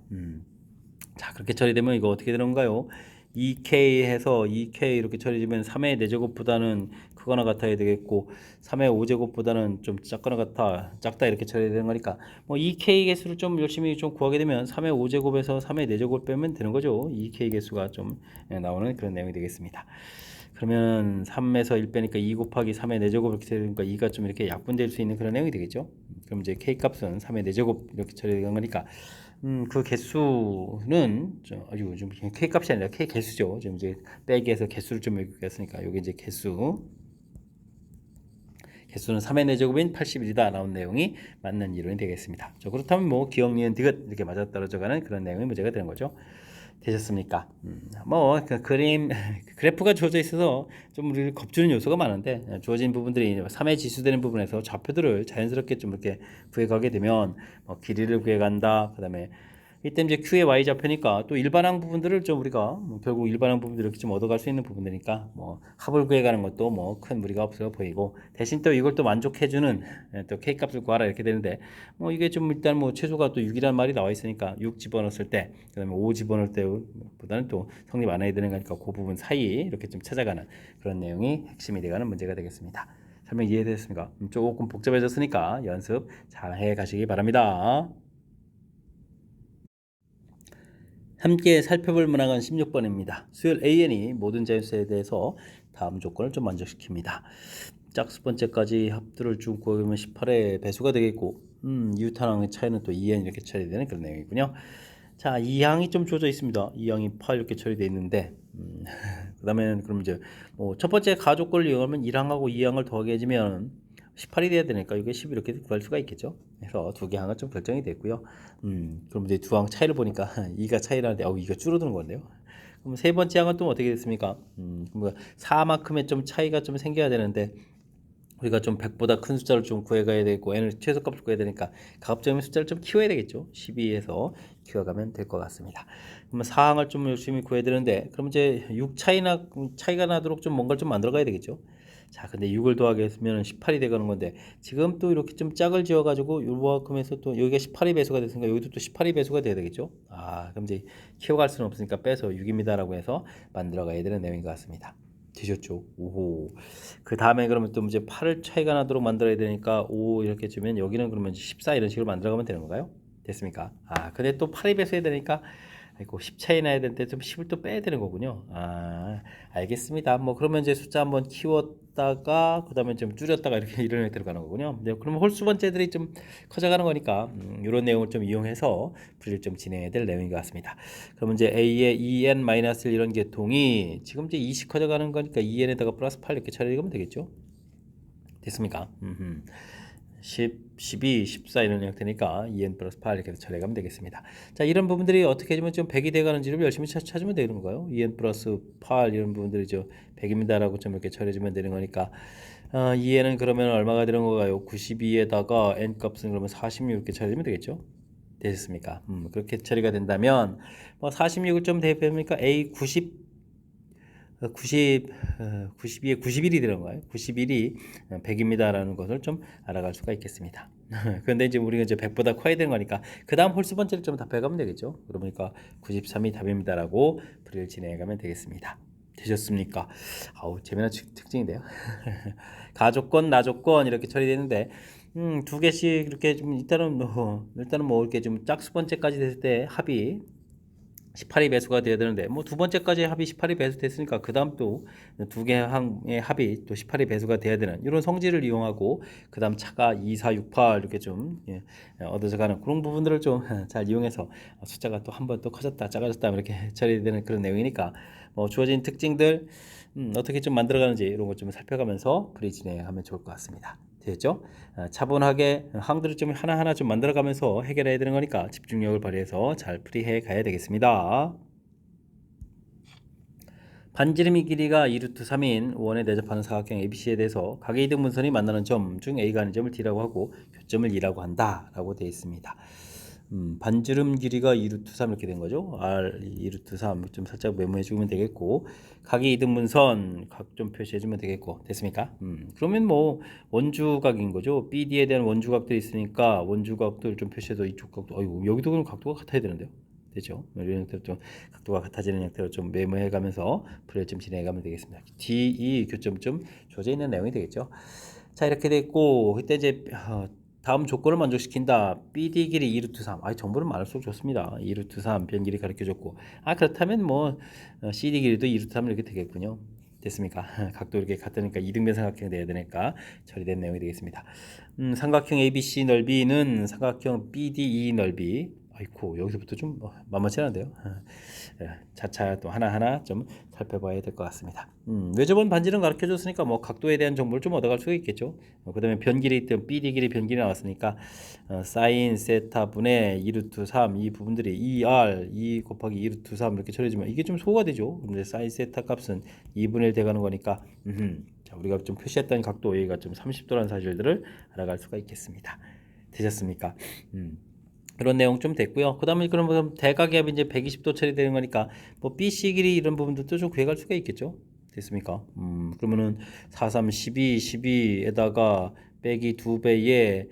자, 그렇게 처리되면 이거 어떻게 되는 건가요? 2k 해서 2k 이렇게 처리되면 3의 4제곱보다는 크거나 같아야 되겠고 3의 5제곱보다는 좀 작다 이렇게 처리되는 거니까 뭐 2k 개수를 좀 열심히 좀 구하게 되면 3의 5제곱에서 3의 4제곱 빼면 되는 거죠. 2k 개수가 좀 나오는 그런 내용이 되겠습니다. 그러면 3에서 1 빼니까 2 곱하기 3의 4제곱 이렇게 되니까 2가 좀 이렇게 약분될 수 있는 그런 내용이 되겠죠. 그럼 이제 k 값은 3의 4제곱 이렇게 처리되는 거니까 그 개수는 요즘 k 값이 아니라 k 개수죠. 지금 이제 빼기해서 개수를 좀 여기 했으니까 요게 이제 개수 개수는 3의 4제곱인 81이다 나온 내용이 맞는 이론이 되겠습니다. 자, 그렇다면 뭐 기억, 니은, 디귿 이렇게 맞아떨어져가는 그런 내용의 문제가 되는 거죠. 되셨습니까? 그 그림 그래프가 주어져 있어서 좀 우리를 겁주는 요소가 많은데 주어진 부분들이 3의 지수되는 부분에서 좌표들을 자연스럽게 좀 이렇게 구해가게 되면 길이를 구해간다. 그다음에 이때 이제 Q의 Y 좌표니까 또 일반항 부분들을 좀 우리가 결국 일반항 부분들 이렇게 좀 얻어갈 수 있는 부분이니까 합을 구해가는 것도 큰 무리가 없어 보이고 대신 또 이걸 또 만족해주는 또 K 값을 구하라 이렇게 되는데 이게 좀 일단 최소가 또 6이라는 말이 나와 있으니까 6 집어넣었을 때 그다음에 5 집어넣을 때보다는 또 성립 안 해야 되는 거니까 그 부분 사이 이렇게 좀 찾아가는 그런 내용이 핵심이 되가는 문제가 되겠습니다. 설명 이해되셨습니까? 조금 복잡해졌으니까 연습 잘 해 가시기 바랍니다. 함께 살펴볼 문항은 16번입니다. 수열 AN이 모든 자연수에 대해서 다음 조건을 좀 만족시킵니다. 짝수 번째까지 합들을 쭉 구하면 18의 배수가 되겠고 유탄항의 차이는 또 2n 이렇게 처리되는 그런 내용이군요. 자, 2항이 좀 주어져 있습니다. 2항이 8 이렇게 처리되어 있는데 그 다음에 그럼 이제 첫 번째 가조건을 이용하면 1항하고 2항을 더하게 해주면 18이 돼야 되니까 이게 10 이렇게 구할 수가 있겠죠. 그래서 두 개 항은 좀 결정이 됐고요. 그럼 이제 두 항 차이를 보니까 2가 차이라는데 2가 줄어드는 건데요. 그럼 세 번째 항은 또 어떻게 됐습니까? 4만큼의 좀 차이가 좀 생겨야 되는데 우리가 좀 100보다 큰 숫자를 좀 구해가야 되고 n을 최소값을 구해야 되니까 가급적이면 숫자를 좀 키워야 되겠죠. 12에서 키워가면 될 것 같습니다. 그러면 4항을 좀 열심히 구해야 되는데 그럼 이제 6 차이가 나도록 좀 뭔가를 좀 만들어 가야 되겠죠. 자, 근데 6을 더하게 했으면 18이 되가는 건데 지금 또 이렇게 좀 짝을 지어 가지고 요만큼에서 또 여기가 18이 배수가 됐으니까 여기도 또 18이 배수가 돼야 되겠죠. 그럼 이제 키워갈 수는 없으니까 빼서 6입니다라고 해서 만들어 가야 되는 내용인 것 같습니다. 되셨죠? 오호. 그 다음에 그러면 또 이제 8을 차이가 나도록 만들어야 되니까 5 이렇게 주면 여기는 그러면 14 이런 식으로 만들어가면 되는 건가요? 됐습니까? 근데 또 8이 배수해야 되니까 아이고 10 차이 나야 되는데 좀 10을 또 빼야 되는 거군요. 알겠습니다. 그러면 이제 숫자 한번 키웠다가 그다음에 좀 줄였다가 이렇게 이런 형태로 가는 거군요. 네, 그러면 홀수 번째들이 좀 커져가는 거니까 이런 내용을 좀 이용해서 분리를 좀 진행해야 될 내용인 것 같습니다. 그러면 이제 A의 2n 마이너스 이런 계통이 지금 이제 20 커져가는 거니까 2n에다가 플러스 8 이렇게 처리하면 되겠죠. 됐습니까? 10, 12, 14 이런 형태니까 2n 플러스 8 이렇게 처리하면 되겠습니다. 자, 이런 부분들이 어떻게 해주면 좀 100이 돼가는지를 열심히 찾으면 되는 건가요? 2n 플러스 8 이런 부분들이 100입니다라고 좀 이렇게 처리해주면 되는 거니까 2n은 그러면 얼마가 되는 건가요? 92에다가 n 값은 그러면 46 이렇게 처리하면 되겠죠? 되셨습니까? 그렇게 처리가 된다면 46을 좀 대입해보니까 A 92에 91이 되는 거예요. 91이 100입니다라는 것을 좀 알아갈 수가 있겠습니다. 그런데 이제 우리가 이제 100보다 커야 되는 거니까 그 다음 홀수 번째를 좀 답해가면 되겠죠. 그러니까 93이 답입니다라고 풀이를 진행해가면 되겠습니다. 되셨습니까? 재미난 특징인데요. 가조건, 나조건 이렇게 처리되는데 두 개씩 이렇게 좀 일단은 이렇게 좀 짝수 번째까지 됐을 때 합이 18이 배수가 돼야 되는데 두 번째까지 합이 18이 배수됐으니까 그 다음 또 두 개 항의 합이 또 18이 배수가 돼야 되는 이런 성질을 이용하고 그 다음 차가 2, 4, 6, 8 이렇게 좀 얻어져 가는 그런 부분들을 좀 잘 이용해서 숫자가 또 한 번 또 커졌다 작아졌다 이렇게 처리되는 그런 내용이니까 주어진 특징들 어떻게 좀 만들어가는지 이런 것 좀 살펴가면서 풀이 진행하면 좋을 것 같습니다. 되겠죠? 차분하게 항들을 좀 하나하나 좀 만들어가면서 해결해야 되는 거니까 집중력을 발휘해서 잘 풀이해 가야 되겠습니다. 반지름이 길이가 2루트 3인 5원에 대접하는 사각형 ABC에 대해서 각의 이등분선이 만나는 점 중 A가 아닌 점을 D라고 하고 교점을 E라고 한다 라고 되어 있습니다. 반지름 길이가 2루트 3 이렇게 된 거죠. R 2루트 3 좀 살짝 메모해 주면 되겠고 각의 이등분선 각 좀 표시해 주면 되겠고 됐습니까? 그러면 원주각인 거죠. BD에 대한 원주각들이 있으니까 원주각들 좀 표시해서 이쪽 각도 여기도 그럼 각도가 같아야 되는데요. 되죠? 이런 형태로 좀 각도가 같아지는 형태로 좀 메모해 가면서 풀이를 좀 진행해 가면 되겠습니다. DE 교점 좀 주어져 있는 내용이 되겠죠. 자, 이렇게 됐고 그때 이제 다음 조건을 만족시킨다. BD 길이 2루트 3. 정보는 많을수록 좋습니다. 2루트 3 변 길이 가르쳐줬고. 그렇다면 CD 길이도 2루트 3 이렇게 되겠군요. 됐습니까? 각도 이렇게 같으니까 이등변 삼각형이 돼야 되니까 처리된 내용이 되겠습니다. 삼각형 ABC 넓이는 삼각형 BDE 넓이. 아이고 여기서부터 좀 만만치 않은데요. 차차 또 하나하나 좀 살펴봐야 될 것 같습니다. 외접원 반지름 가르쳐줬으니까 뭐 각도에 대한 정보를 좀 얻어갈 수가 있겠죠. 그다음에 변길이 있던 BD 길이 변길이 나왔으니까 사인 세타 분의 2루트 3 이 부분들이 2R 2 곱하기 2루트 3 이렇게 처리해주면 이게 좀 소가 되죠. 근데 사인 세타 값은 2분의 1 돼가는 거니까 자, 우리가 좀 표시했던 각도 여기가 좀 30도라는 사실들을 알아갈 수가 있겠습니다. 되셨습니까? 그런 내용 좀 됐고요. 그다음에 그럼 대각압이 이제 120도 처리되는 거니까 뭐 BC 길이 이런 부분들도 좀 구해갈 수가 있겠죠. 됐습니까? 그러면은 4, 3, 12, 12에다가 빼기 2배에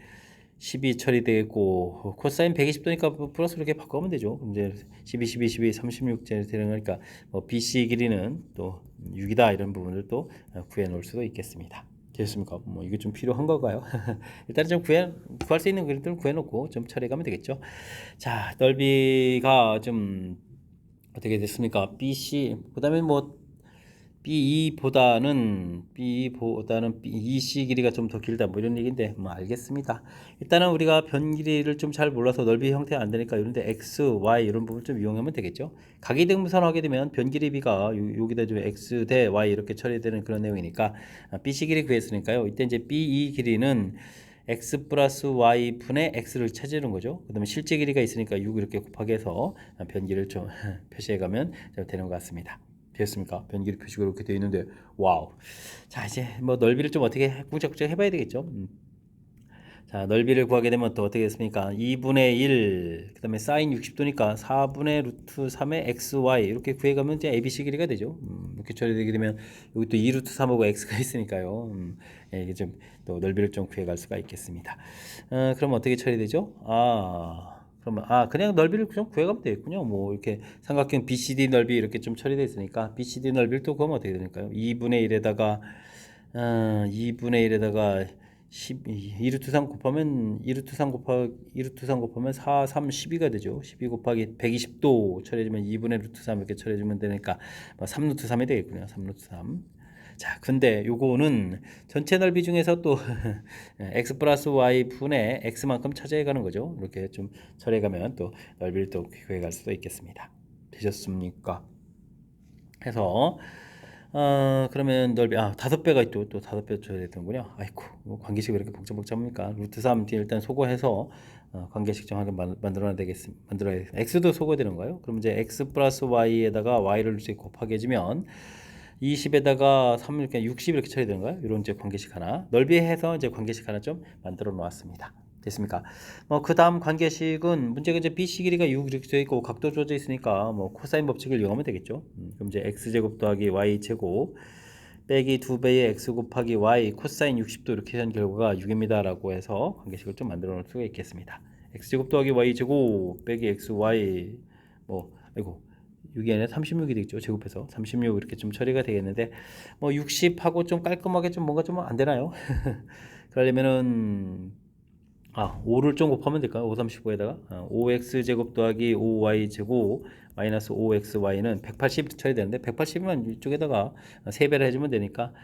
12 처리되겠고 코사인 120도니까 플러스 이렇게 바꿔가면 되죠. 그럼 이제 12, 12, 12, 36 되는 거니까 뭐 BC 길이는 또 6이다 이런 부분을 또 구해 놓을 수도 있겠습니다. 됐습니까? 뭐 이게 좀 필요한 건가요? 일단 좀 구할 수 있는 그림들을 구해놓고 좀 처리해가면 되겠죠. 자, 넓이가 좀 어떻게 됐습니까? BC 그다음에 뭐 BE보다는 EC 길이가 좀 더 길다 뭐 이런 얘기인데 뭐 알겠습니다. 일단은 우리가 변 길이를 좀 잘 몰라서 넓이 형태가 안 되니까 이런데 X, Y 이런 부분 좀 이용하면 되겠죠. 각이등분선 하게 되면 변 길이 B가 여기다 좀 X 대 Y 이렇게 처리되는 그런 내용이니까 BC 길이 구했으니까요. 이때 이제 BE 길이는 x 플러스 y 분의 x를 찾으는 거죠. 그 다음에 실제 길이가 있으니까 6 이렇게 곱하기 해서 변기를 좀 표시해 가면 되는 것 같습니다. 되었습니까? 변기를 표시가 이렇게 되어 있는데 와우. 자 이제 뭐 넓이를 좀 어떻게 꿍짝꿍짝 해봐야 되겠죠. 자 넓이를 구하게 되면 또 어떻게 됐습니까? 2분의 1 그 다음에 사인 60도니까 4분의 루트 3의 xy 이렇게 구해가면 이제 ABC 길이가 되죠. 이렇게 처리되게 되면 여기 또 2루트 3하고 x가 있으니까요. 예, 이게 좀 또 넓이를 좀 구해갈 수가 있겠습니다. 그럼 어떻게 처리되죠? 그러면 그냥 넓이를 좀 구해가면 되겠군요. 뭐 이렇게 삼각형 BCD 넓이 이렇게 좀 처리되어 있으니까 BCD 넓이를 또 구하면 어떻게 되니까요? 2분의 1에다가 2분의 1에다가 2루트 3 곱하면 2루트 3 곱하면 4, 3, 12가 되죠. 12 곱하기 120도 처리해주면 2분의 루트 3 이렇게 처리해주면 되니까 3루트 3이 되겠군요. 3루트 3. 자, 근데 요거는 전체 넓이 중에서 또 x 플러스 y 분의 x만큼 차지해 가는 거죠. 이렇게 좀 처리해 가면 또 넓이를 또 구해 갈 수도 있겠습니다. 되셨습니까? 해서 그러면 넓이 5배가 또 5배 줘야 되는군요. 아이고 뭐 관계식 왜 이렇게 복잡합니까? 루트 3 뒤에 일단 소거해서 관계식 정하게 만들어야 되겠습니다. x도 소거되는 거예요. 그럼 이제 x 플러스 y에다가 y를 이제 곱하게 해주면 20에다가 3 이렇게 60 이렇게 처리되는 거예요. 이런 이제 관계식 하나 넓이해서 이제 관계식 하나 좀 만들어 놓았습니다. 됐습니까? 그 다음 관계식은 문제가 이제 BC 길이가 6 이렇게 되어 있고 각도 주어져 있으니까 뭐 코사인 법칙을 이용하면 되겠죠. 그럼 이제 x제곱 더하기 y제곱 빼기 2배의 x 곱하기 y 코사인 60도 이렇게 한 결과가 6입니다 라고 해서 관계식을 좀 만들어 놓을 수가 있겠습니다. x제곱 더하기 y제곱 빼기 xy 뭐 아이고 6이 아니라 36이 되겠죠. 제곱해서 36 이렇게 좀 처리가 되겠는데 뭐 60하고 좀 깔끔하게 좀 뭔가 좀 안 되나요? 그러려면은 5를 좀 곱하면 될까요? 5, 35에다가 5x제곱 더하기 5y제곱 마이너스 5xy는 180 처리되는데 180이면 이쪽에다가 3배를 해주면 되니까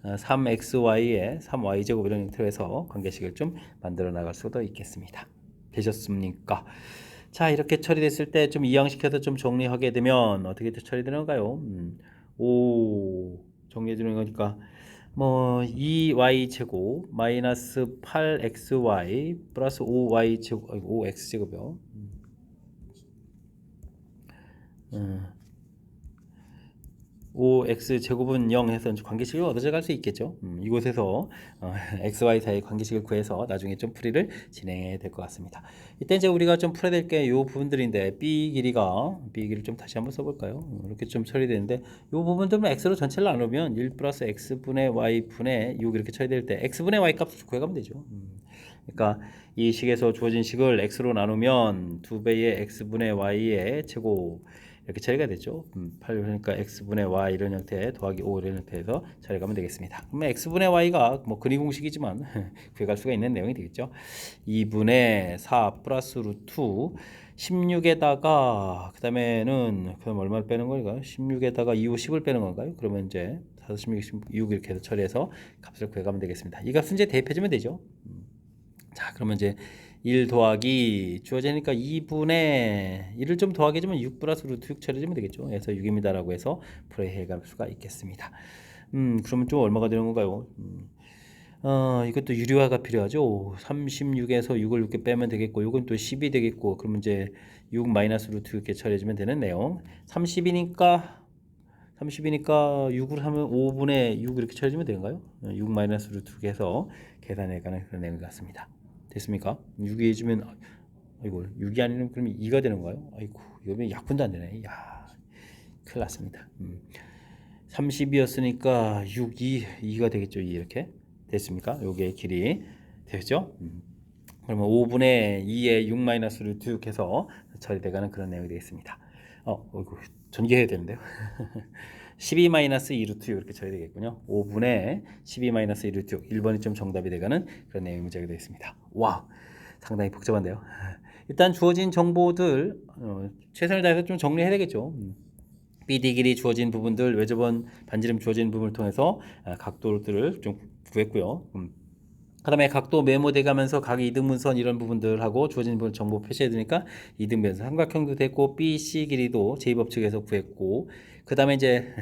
3xy에 3y제곱 이런 형태로 해서 관계식을 좀 만들어 나갈 수도 있겠습니다. 되셨습니까? 자 이렇게 처리됐을 때 좀 이항시켜서 좀 정리하게 되면 어떻게 처리되는가요? 5 정리해 주는 거니까 뭐 2y 제곱 마이너스 8xy 플러스 5y 제곱 5x 제곱이요. 5x 제곱은 0 해서 관계식을 얻어져 갈 수 있겠죠. 이곳에서 xy 사이 관계식을 구해서 나중에 좀 풀이를 진행해야 될 것 같습니다. 이때 이제 우리가 좀 풀어야 될 게 이 부분들인데 b 길이를 좀 다시 한번 써볼까요? 이렇게 좀 처리되는데 이 부분들은 x로 전체를 나누면 1 플러스 x분의 y 분의 6 이렇게 처리될 때 x분의 y 값을 구해가면 되죠. 그러니까 이 식에서 주어진 식을 x로 나누면 2배의 x분의 y의 제곱 이렇게 처리가 되죠. 8 그러니까 x분의 y 이런 형태 더하기 5 이런 형태에서 처리가면 되겠습니다. 그러면 x분의 y가 뭐 근위 공식이지만 구해갈 수가 있는 내용이 되겠죠. 2분의 4 플러스 루트 16에다가 그 다음에는 그럼 얼마를 빼는 건가요? 16에다가 2호 10을 빼는 건가요? 그러면 이제 4, 16, 6 이렇게 해서 처리해서 값을 구해가면 되겠습니다. 이 값은 이제 대입해주면 되죠. 자 그러면 이제 1 더하기 주어지니까 2분의 1을 좀 더하게 해주면 6 플러스 루트 6 처리해주면 되겠죠. 그래서 6입니다라고 해서 풀이해 갈 수가 있겠습니다. 그러면 좀 얼마가 되는 건가요? 이것도 유리화가 필요하죠. 36에서 6을 이렇게 빼면 되겠고, 이건 또 10이 되겠고, 그러면 이제 6 마이너스 루트 이렇게 처리해주면 되는 내용. 30이니까 6을 하면 5분의 6 이렇게 처리해주면 되는가요? 6 마이너스 루트 이렇게 해서 계산해가는 그런 내용 같습니다. 됐습니까? 6이 해주면 아이고 6이 아니면 그러면 2가 되는 거예요? 아이고 이거 약분도 안 되네. 야 큰일 났습니다. 30이었으니까 6, 2가 되겠죠. 2 이렇게 됐습니까? 요게 길이 되죠? 그러면 5분의 2에 6 마이너스 루트 6 해서 처리돼가는 그런 내용이 되겠습니다. 어이구 전개해야 되는데요. 12 마이너스 2 루트 6 이렇게 처리되겠군요. 5분의 12 마이너스 2 루트 6 1번이 좀 정답이 되가는 그런 내용이 문제가 되겠습니다. 와 상당히 복잡한데요. 일단 주어진 정보들 최선을 다해서 좀 정리해야 되겠죠. BD 길이 주어진 부분들, 외접원 반지름 주어진 부분을 통해서 각도들을 좀 구했고요. 그 다음에 각도 메모돼 가면서 각 이등분선 이런 부분들하고 주어진 부분 정보 표시해 두니까 이등변선 삼각형도 됐고 BC 길이도 제2법칙에서 구했고 그 다음에 이제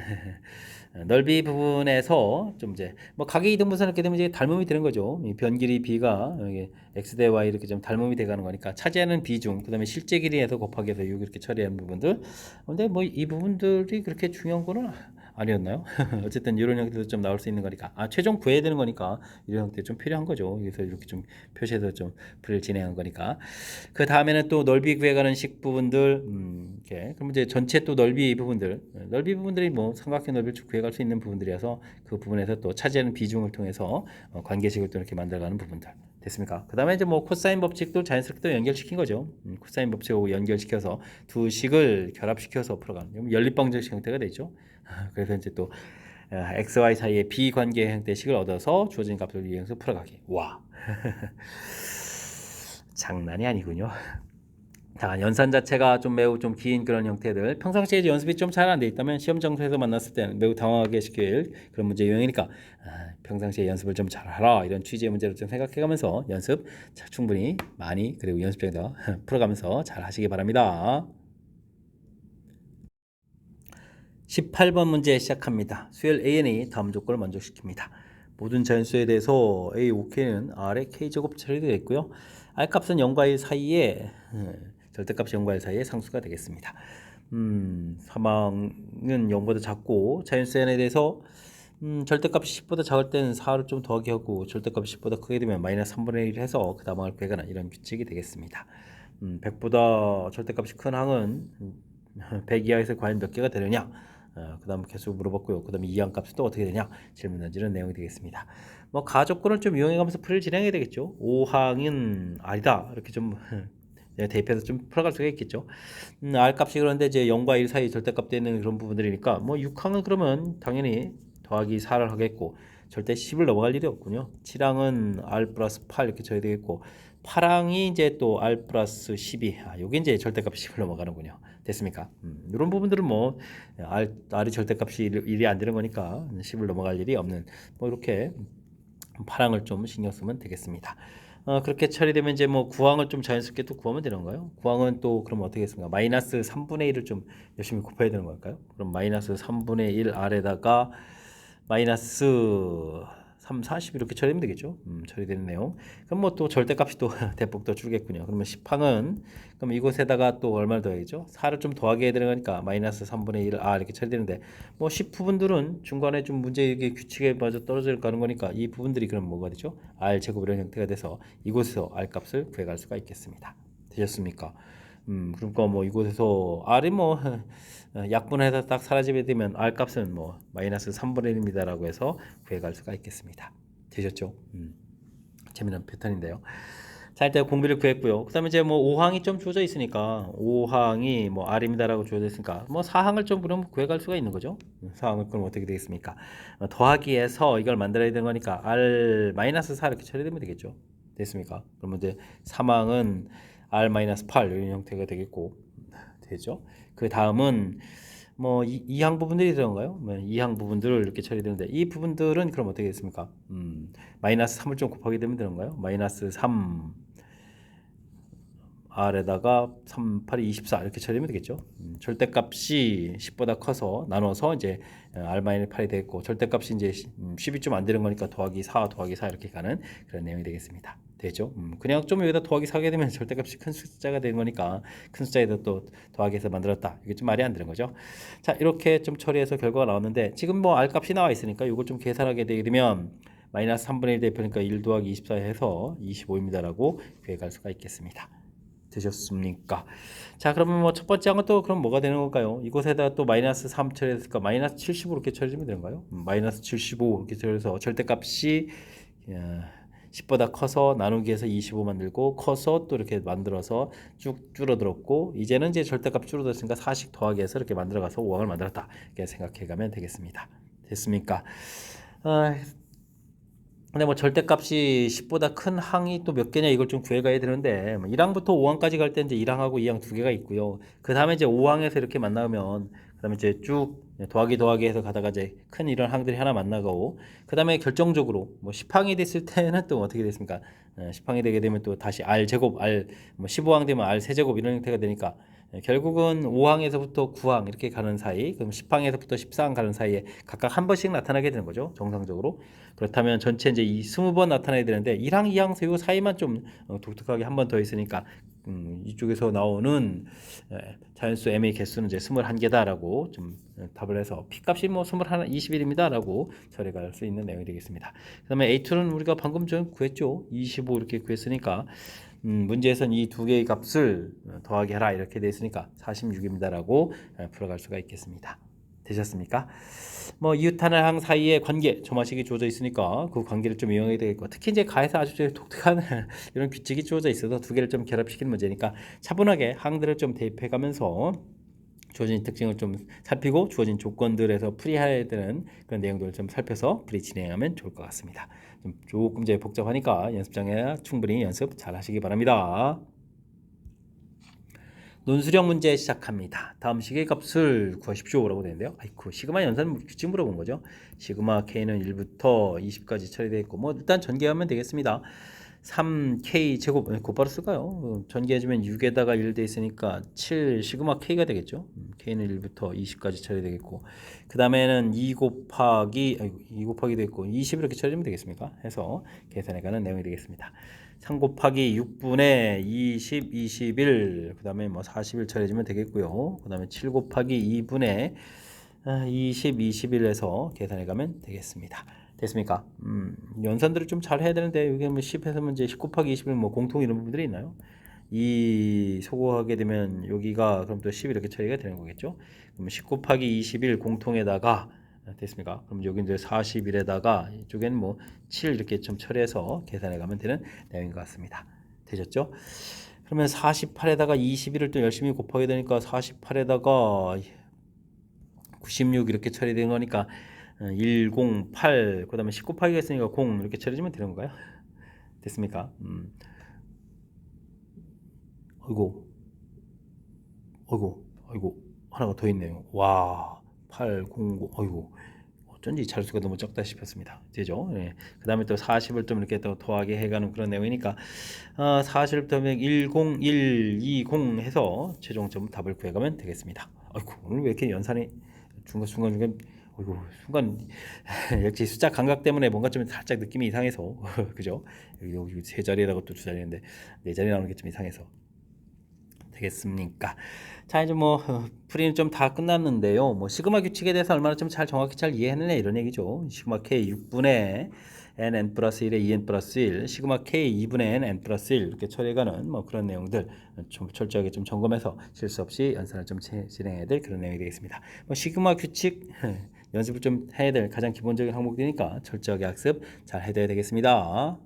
넓이 부분에서 좀 이제 뭐 각의 이등분선 이렇게 되면 이제 닮음이 되는 거죠. 이 변 길이 B가 여기 X 대 Y 이렇게 좀 닮음이 돼가는 거니까 차지하는 비중 그 다음에 실제 길이에서 곱하기 해서 6 이렇게 처리하는 부분들. 근데 뭐 이 부분들이 그렇게 중요한 거는 아니었나요? 어쨌든 이런 형태도 좀 나올 수 있는 거니까 최종 구해야 되는 거니까 이런 형태 좀 필요한 거죠. 그래서 이렇게 좀 표시해서 좀 풀이를 진행한 거니까 그 다음에는 또 넓이 구해가는 식 부분들 이렇게 그럼 이제 전체 또 넓이 부분들이 뭐 삼각형 넓이를 쭉 구해갈 수 있는 부분들이어서 그 부분에서 또 차지하는 비중을 통해서 관계식을 또 이렇게 만들어가는 부분들 됐습니까? 그 다음에 이제 뭐 코사인 법칙도 자연스럽게 또 연결시킨 거죠. 코사인 법칙하고 연결시켜서 두 식을 결합시켜서 풀어가는 연립방정식 형태가 되죠. 그래서 이제 또 x, y 사이의 비관계 형태식을 얻어서 주어진 값을 이용해서 풀어가기. 와 장난이 아니군요. 자, 연산 자체가 좀 매우 좀 긴 그런 형태들 평상시에 연습이 좀 잘 안 돼 있다면 시험 장소에서 만났을 때는 매우 당황하게 시킬 그런 문제 유형이니까 평상시에 연습을 좀 잘하라 이런 취지의 문제를 좀 생각해가면서 연습 충분히 많이 그리고 연습장에서 풀어가면서 잘 하시기 바랍니다. 18번 문제 시작합니다. 수열 AN이 다음 조건을 만족시킵니다. 모든 자연수에 대해서 A, OK는 R의 K제곱 처리되어 있고요. R값은 0과 1 사이에 절대값이 0과 1 사이에 상수가 되겠습니다. 사망은 0보다 작고 자연수에 대해서 절대값이 10보다 작을 때는 4를 좀 더하게 하고 절대값이 10보다 크게 되면 마이너스 3분의 1 해서 그 다음 항을 구해가는 이런 규칙이 되겠습니다. 100보다 절대값이 큰 항은 100 이하에서 과연 몇 개가 되느냐 그 다음 계속 물어봤고요. 그 다음에 이항 값은 또 어떻게 되냐 질문 던지는 내용이 되겠습니다. 뭐 가조건을 좀 이용해가면서 풀이를 진행해야 되겠죠. 5항은 R이다 이렇게 좀 대입해서 좀 풀어갈 수가 있겠죠. R 값이 그런데 이제 0과 1 사이 절대값 되는 그런 부분들이니까 뭐 6항은 그러면 당연히 더하기 4를 하겠고 절대 10을 넘어갈 일이 없군요. 7항은 R 플러스 8 이렇게 줘야 되겠고 8항이 이제 또 R 플러스 12 요게 이제 절대값 10을 넘어가는군요. 됐습니까? 이런 부분들은 뭐 R이 절대값이 1이 안 되는 거니까 10을 넘어갈 일이 없는 뭐 이렇게 8항을 좀 신경 쓰면 되겠습니다. 그렇게 처리되면 이제 뭐 9항을 좀 자연스럽게 또 구하면 되는 거예요. 9항은 또 그럼 어떻게 했습니까? 마이너스 3분의 1을 좀 열심히 곱해야 되는 걸까요? 그럼 마이너스 3분의 1 R에다가 마이너스 3, 40 이렇게 처리하면 되겠죠. 처리되는 내용. 그럼 뭐 또 절대값이 또 대폭 더 줄겠군요. 그러면 10항은 그럼 이곳에다가 또 얼마를 더해야죠? 4를 좀 더하게 해야 되니까 마이너스 3분의 1 이렇게 처리되는데 뭐 10 부분들은 중간에 좀 문제 이게 규칙에 맞아 떨어져 가는 거니까 이 부분들이 그럼 뭐가 되죠? R 제곱 이런 형태가 돼서 이곳에서 R 값을 구해갈 수가 있겠습니다. 되셨습니까? 그러니까 뭐 이곳에서 R이 뭐 약분해서 딱 사라지게 되면 R 값은 뭐 마이너스 3분의 1입니다라고 해서 구해갈 수가 있겠습니다. 되셨죠? 재미난 패턴인데요. 자, 일단 공비를 구했고요. 그 다음에 이제 뭐 5항이 좀 주어져 있으니까 5항이 뭐 R입니다라고 주어져 있으니까 뭐 4항을 좀 그럼 구해갈 수가 있는 거죠. 4항을 그럼 어떻게 되겠습니까? 더하기해서 이걸 만들어야 되는 거니까 R 마이너스 4 이렇게 처리되면 되겠죠. 됐습니까? 그러면 이제 3항은 R-8 이런 형태가 되겠고 되죠. 그 다음은 뭐 이항 부분들이 들어간가요? 이항 부분들을 이렇게 처리되는데 이 부분들은 그럼 어떻게 됐습니까? 마이너스 3을 좀 곱하게 되면 되는가요? 마이너스 3 R에다가 3, 8이 24 이렇게 처리하면 되겠죠. 절대값이 10보다 커서 나눠서 이제 R-8이 되겠고 절대값이 이제 10이 좀 안 되는 거니까 더하기 4 더하기 4 이렇게 가는 그런 내용이 되겠습니다. 되죠? 그냥 좀 여기다 더하기 4게 되면 절대값이 큰 숫자가 되는 거니까 큰 숫자에다 또 더하기해서 만들었다. 이게 좀 말이 안 되는 거죠. 자, 이렇게 좀 처리해서 결과가 나왔는데 지금 뭐 R 값이 나와 있으니까 이걸 좀 계산하게 되게 되면 마이너스 3분의 1 대표니까 1 더하기 24 해서 25입니다라고 구해갈 수가 있겠습니다. 되셨습니까? 자, 그러면 뭐 첫 번째 항은 또 그럼 뭐가 되는 걸까요? 이곳에다 또 마이너스 3 처리했으니까 마이너스 75 이렇게 처리하면 되는가요? 마이너스 75 이렇게 처리해서 절대값이 10보다 커서 나누기해서 25 만들고 커서 또 이렇게 만들어서 쭉 줄어들었고 이제는 이제 절대값 줄어들었으니까 4씩 더하기해서 이렇게 만들어가서 5항을 만들었다 이렇게 생각해가면 되겠습니다. 됐습니까? 근데 뭐 절대값이 10보다 큰 항이 또 몇 개냐 이걸 좀 구해가야 되는데 1항부터 5항까지 갈 때 이제 1항하고 2항 두 개가 있고요. 그 다음에 이제 5항에서 이렇게 만나면 그다음에 이제 쭉 더하기 해서 가다가 이제 큰 이런 항들이 하나 만나고 그 다음에 결정적으로 뭐 10항이 됐을 때는 또 어떻게 됐습니까? 10항이 되게 되면 또 다시 R 제곱 R 뭐 15항 되면 R 세제곱 이런 형태가 되니까 결국은 5항에서부터 9항 이렇게 가는 사이, 그럼 10항에서부터 14항 가는 사이에 각각 한 번씩 나타나게 되는 거죠. 정상적으로. 그렇다면 전체 이제 이 20번 나타나야 되는데 1항, 2항 세요 사이만 좀 독특하게 한 번 더 있으니까 이쪽에서 나오는 자연수 m의 개수는 이제 21개다라고 좀 답을 해서 P값이 뭐 21, 21입니다라고 처리가 할 수 있는 내용이 되겠습니다. 그다음에 A2는 우리가 방금 전 구했죠. 25 이렇게 구했으니까 문제에서는 이 두 개의 값을 더하기 하라 이렇게 돼 있으니까 46입니다라고 풀어갈 수가 있겠습니다. 되셨습니까? 뭐 이웃하는 항 사이의 관계 조마식이 주어져 있으니까 그 관계를 좀 이용해야 되겠고 특히 이제 가에서 아주 독특한 이런 규칙이 주어져 있어서 두 개를 좀 결합시키는 문제니까 차분하게 항들을 좀 대입해 가면서 주어진 특징을 좀 살피고 주어진 조건들에서 풀이해야 되는 그런 내용들을 좀 살펴서 풀이 진행하면 좋을 것 같습니다. 좀 조금 이제 복잡하니까 연습장에 충분히 연습 잘 하시기 바랍니다. 논술형 문제 시작합니다. 다음 시계값을 구하십시오라고 되는데요. 아이쿠, 시그마 연산 규칙 물어본 거죠. 시그마 K는 1부터 20까지 처리되어 있고 뭐 일단 전개하면 되겠습니다. 3K 제곱 곧바로 쓸까요? 전개해주면 6에다가 1 돼 있으니까 7 시그마 K가 되겠죠. K는 1부터 20까지 처리되겠고 그 다음에는 2 곱하기 돼 있고 20 이렇게 처리하면 되겠습니까? 해서 계산해가는 내용이 되겠습니다. 3 곱하기 6분의 20, 21, 그 다음에 뭐 40일 처리해주면 되겠고요. 그 다음에 7 곱하기 2분의 20, 21에서 계산해가면 되겠습니다. 됐습니까? 연산들을 좀 잘 해야 되는데 여기 뭐 10에서 문제 10 곱하기 20은 뭐 공통 이런 부분들이 있나요? 이 소거하게 되면 여기가 그럼 또 10 이렇게 처리가 되는 거겠죠? 그럼 10 곱하기 21 공통에다가 됐습니까? 그럼 여기 이제 41에다가 이쪽에는 뭐 7 이렇게 좀 처리해서 계산해 가면 되는 내용인 것 같습니다. 되셨죠? 그러면 48에다가 21을 또 열심히 곱하게 되니까 48에다가 96 이렇게 처리되는 거니까 108 그다음에 10 곱하기가 있으니까 0 이렇게 처리하면 되는 건가요? 됐습니까? 아이고 하나가 더 있네요. 와 809 아이고 어쩐지 자릿수가 너무 적다 싶었습니다. 되죠? 네. 그 다음에 또 40을 좀 이렇게 또 더하게 해가는 그런 내용이니까 40을 더하면 10120 해서 최종점 답을 구해가면 되겠습니다. 아이고 오늘 왜 이렇게 연산이 중간중간 어이구 순간 역시 숫자 감각 때문에 뭔가 좀 살짝 느낌이 이상해서 그죠? 여기 세 자리에다가 또 두 자리인데 네 자리 나오는 게 좀 이상해서 되겠습니까? 자 이제 뭐 풀이는 좀 다 끝났는데요. 뭐 시그마 규칙에 대해서 얼마나 좀 정확히 잘 이해했느냐 이런 얘기죠. 시그마 K 6분의 n 플러스 1에 2n 플러스 1 시그마 K 2분의 n 플러스 1 이렇게 처리해가는 뭐 그런 내용들 좀 철저하게 좀 점검해서 실수 없이 연산을 좀 진행해야 될 그런 내용이 되겠습니다. 뭐 시그마 규칙 연습을 좀 해야 될 가장 기본적인 항목이니까 철저하게 학습 잘 해둬야 되겠습니다.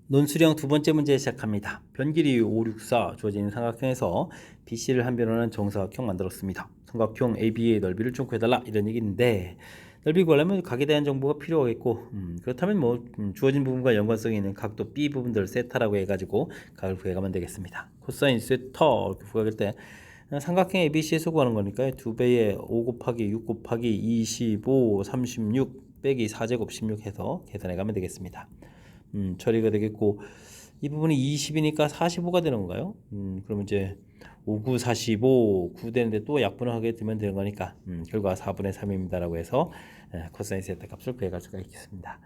논술형 두 번째 문제 시작합니다. 변길이 5, 6, 4 주어진 삼각형에서 BC를 한 변호하는 정사각형 만들었습니다. 삼각형 AB의 넓이를 좀 구해달라 이런 얘기인데 넓이 구하려면 각에 대한 정보가 필요하겠고 그렇다면 뭐 주어진 부분과 연관성이 있는 각도 B 부분들을 세타라고 해가지고 각을 구해가면 되겠습니다. 코사인 세타 이렇게 구할 때 삼각형 ABC에서 구하는 거니까 2배의 5 곱하기 6 곱하기 25 36 빼기 4제곱 16 해서 계산해 가면 되겠습니다. 처리가 되겠고 이 부분이 20이니까 45가 되는 건가요? 그러면 이제 5, 9, 45, 9 되는데 또 약분을 하게 되면 되는 거니까 결과 4분의 3입니다라고 해서 코사인 세타 값을 구해갈 수가 있겠습니다.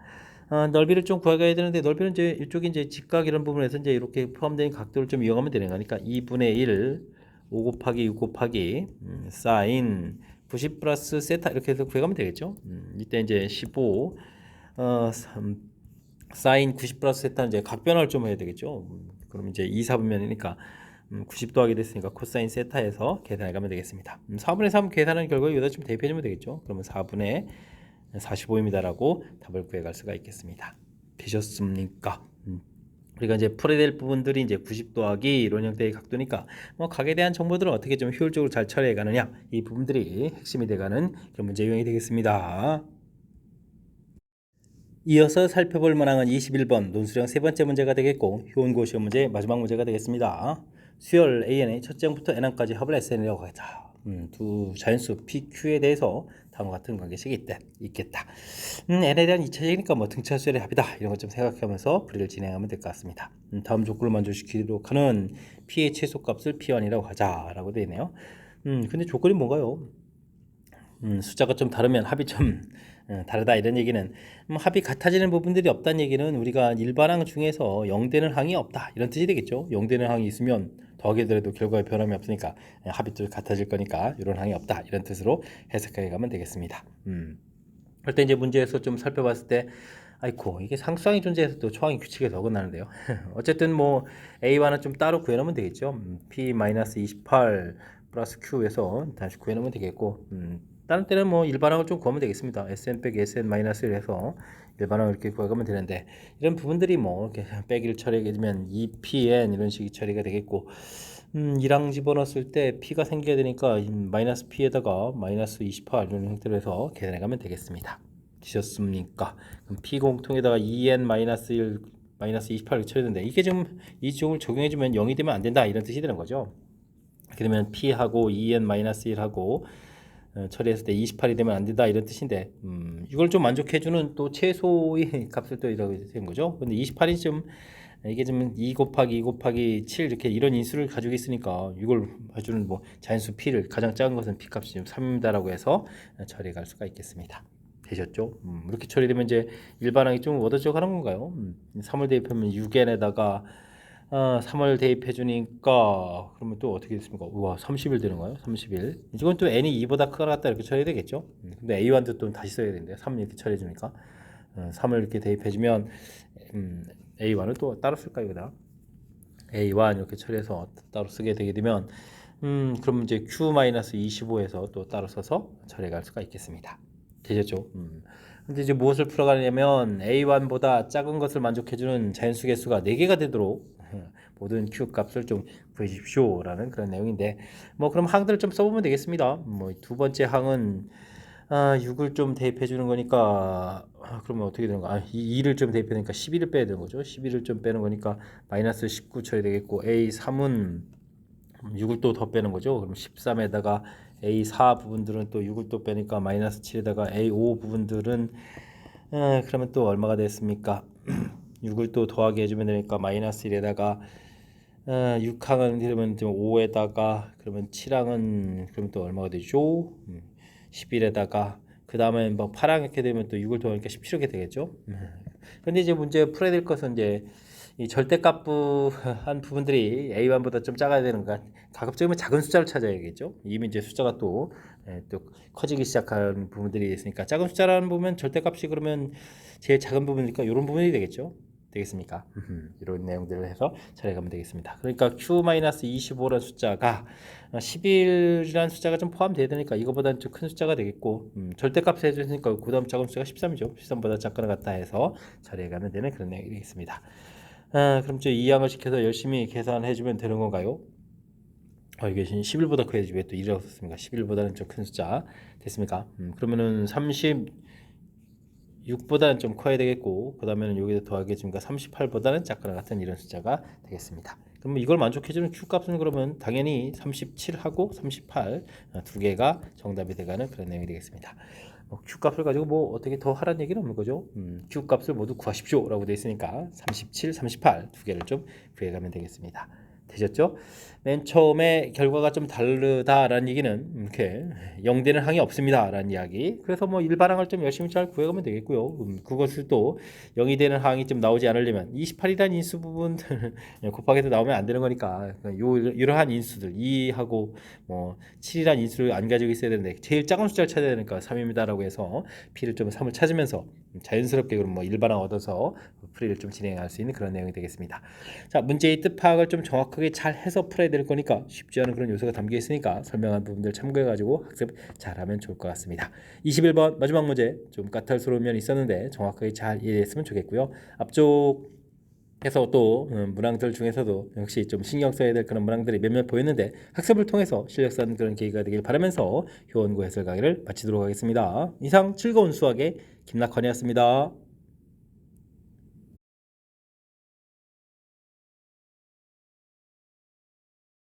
넓이를 좀 구해가야 되는데 넓이는 이제 이쪽이 이제 직각 이런 부분에서 이제 이렇게 포함된 각도를 좀 이용하면 되는 거니까 2분의 1 5 곱하기 6 곱하기 사인 90 플러스 세타 이렇게 해서 구해가면 되겠죠. 이때 이제 15 사인 90 플러스 세타는 이제 각변화를 좀 해야 되겠죠. 그럼 이제 2, 4분면이니까 90 더하게 됐으니까 코사인 세타에서 계산해 가면 되겠습니다. 4분의 3 계산하는 결과에 여기다 좀 대입해 주면 되겠죠. 그러면 4분의 45입니다라고 답을 구해갈 수가 있겠습니다. 되셨습니까? 우리가 이제 풀어야 될 부분들이 이제 90 더하기 이런 형태의 각도니까 뭐 각에 대한 정보들을 어떻게 좀 효율적으로 잘 처리해 가느냐 이 부분들이 핵심이 돼가는 그런 문제 유형이 되겠습니다. 이어서 살펴볼 문항은 21번 논술형 세 번째 문제가 되겠고 효은고 시험 문제 마지막 문제가 되겠습니다. 수열 AN의 첫째 항부터 n항까지 합을 SN이라고 하자. 두 자연수 PQ에 대해서 다음과 같은 관계식이 있겠다. n에 대한 2차식이니까 뭐 등차 수열의 합이다 이런 것 좀 생각하면서 풀이를 진행하면 될 것 같습니다. 다음 조건을 만족시키도록 하는 P의 최소값을 P1이라고 하자라고 되어 있네요. 근데 조건이 뭔가요? 숫자가 좀 다르면 합이 좀 다르다 이런 얘기는 합이 같아지는 부분들이 없다는 얘기는 우리가 일반항 중에서 0되는 항이 없다 이런 뜻이 되겠죠. 0되는 항이 있으면 더하게 되더라도 결과에 변함이 없으니까 합이 또 같아질 거니까 이런 항이 없다 이런 뜻으로 해석해 가면 되겠습니다. 그럴 때 이제 문제에서 좀 살펴봤을 때 아이고 이게 상수항이 존재해서 또 초항이 규칙에서 어긋나는데요. 어쨌든 뭐 A와는 좀 따로 구해놓으면 되겠죠. P-28 플러스 Q에서 다시 구해놓으면 되겠고 다른 때는 뭐 일반항을 좀 구하면 되겠습니다. SN 빼기 SN-1을 해서 일반항을 이렇게 구해가면 되는데 이런 부분들이 뭐 이렇게 빼기를 처리하게 되면 2PN 이런 식의 처리가 되겠고 1항 집어넣었을 때 P가 생겨야 되니까 마이너스 P에다가 마이너스 28 이런 형태로 해서 계산해가면 되겠습니다. 되셨습니까? 그럼 P 공통에다가 2N 마이너스 1 마이너스 28을 처리되는데 이게 지금 이 조금을 적용해주면 0이 되면 안 된다 이런 뜻이 되는 거죠. 그러면 P하고 2N 마이너스 1하고 처리했을 때 28이 되면 안 된다 이런 뜻인데 이걸 좀 만족해주는 또 최소의 값을 또 이라고 된 거죠. 근데 28이 좀 이게 좀 2 곱하기 2 곱하기 7 이렇게 이런 인수를 가지고 있으니까 이걸 해주는 뭐 자연수 P를 가장 작은 것은 P 값이 지금 3입니다라고 해서 처리해 갈 수가 있겠습니다. 되셨죠? 이렇게 처리되면 이제 일반항이 좀 얻어져 가는 건가요? 3을 대입하면 6n에다가 3을 대입해 주니까 그러면 또 어떻게 됐습니까? 우와 30일 되는 거예요? 30일 이건 또 n이 2보다 크거나 같다 이렇게 처리해야 되겠죠? 근데 a1도 또 다시 써야 되는데 3 이렇게 처리해 주니까 3을 이렇게 대입해 주면 a1을 또 따로 쓸까 여기다 a1 이렇게 처리해서 따로 쓰게 되게 되면 그럼 이제 q-25에서 또 따로 써서 처리해 갈 수가 있겠습니다. 되셨죠? 근데 이제 무엇을 풀어가냐면 A1보다 작은 것을 만족해주는 자연수 개수가 4개가 되도록 모든 Q 값을 좀 구해주십시오 라는 그런 내용인데 뭐 그럼 항들을 좀 써보면 되겠습니다. 뭐 두 번째 항은 6을 좀 대입해 주는 거니까 그러면 어떻게 되는 거야? 2를 좀 대입해 되니까 11을 빼야 되는 거죠. 11을 좀 빼는 거니까 마이너스 19 처리 되겠고 A3은 6을 또 더 빼는 거죠. 그럼 13에다가 A4 부분들은 또 6을 또 빼니까 마이너스 7에다가 A5 부분들은 그러면 또 얼마가 됐습니까? 6을 또 더하게 해주면 되니까 마이너스 1에다가 6항은 그러면 5에다가 그러면 7항은 그러면 또 얼마가 되죠? 11에다가 그 다음에 뭐 8항 이렇게 되면 또 6을 더하니까 17 이렇게 되겠죠? 근데 이제 문제 풀어야 될 것은 이제 이 절대값한 부분들이 A1보다 좀 작아야 되는 거 가급적이면 작은 숫자를 찾아야겠죠. 이미 이제 숫자가 또 커지기 시작한 부분들이 있으니까 작은 숫자라는 부분 절대값이 그러면 제일 작은 부분이니까 이런 부분이 되겠죠. 되겠습니까? 이런 내용들을 해서 처리하면 되겠습니다. 그러니까 Q-25라는 숫자가 11이라는 숫자가 좀 포함되어야 되니까 이거보다는 좀 큰 숫자가 되겠고 절대값을 해주니까 그 다음 작은 숫자가 13이죠. 13보다 작거나 같다 해서 처리해가면 되는 그런 내용이 되겠습니다. 그럼 저 2항을 시켜서 열심히 계산해주면 되는 건가요? 이게 11보다 커야지 왜 또 1이라고 썼습니까? 11보다는 좀 큰 숫자 됐습니까? 그러면은 36보다는 좀 커야 되겠고 그 다음에는 여기다 더하게 해주니까 38보다는 작거나 같은 이런 숫자가 되겠습니다. 그러면 이걸 만족해주는 Q값은 그러면 당연히 37하고 38 두 개가 정답이 돼가는 그런 내용이 되겠습니다. Q 값을 가지고 뭐 어떻게 더 하라는 얘기는 없는 거죠. Q 값을 모두 구하십시오라고 되어 있으니까 37, 38 두 개를 좀 구해가면 되겠습니다. 되셨죠? 맨 처음에 결과가 좀 다르다라는 얘기는 이렇게 0되는 항이 없습니다라는 이야기. 그래서 뭐 일반항을 좀 열심히 잘 구해가면 되겠고요. 그것을 또 0이 되는 항이 좀 나오지 않으려면 28이라는 인수 부분 곱하기해서 나오면 안 되는 거니까 이러한 인수들 2하고 뭐 7이라는 인수를 안 가지고 있어야 되는데 제일 작은 숫자를 찾아야 되니까 3입니다라고 해서 P를 좀 3을 찾으면서 자연스럽게 그럼 뭐 일반항 얻어서 풀이를 좀 진행할 수 있는 그런 내용이 되겠습니다. 자, 문제의 뜻 파악을 좀 정확하게 잘 해서 풀어야 될 거니까 쉽지 않은 그런 요소가 담겨 있으니까 설명한 부분들 참고해 가지고 학습 잘하면 좋을 것 같습니다. 21번 마지막 문제 좀 까탈스러운 면이 있었는데 정확하게 잘 이해했으면 좋겠고요. 앞쪽 해서 또 문항들 중에서도 역시 좀 신경 써야 될 그런 문항들이 몇몇 보였는데 학습을 통해서 실력 쌓는 그런 계기가 되길 바라면서 효원고 해설 강의를 마치도록 하겠습니다. 이상 즐거운 수학의 김낙헌이었습니다.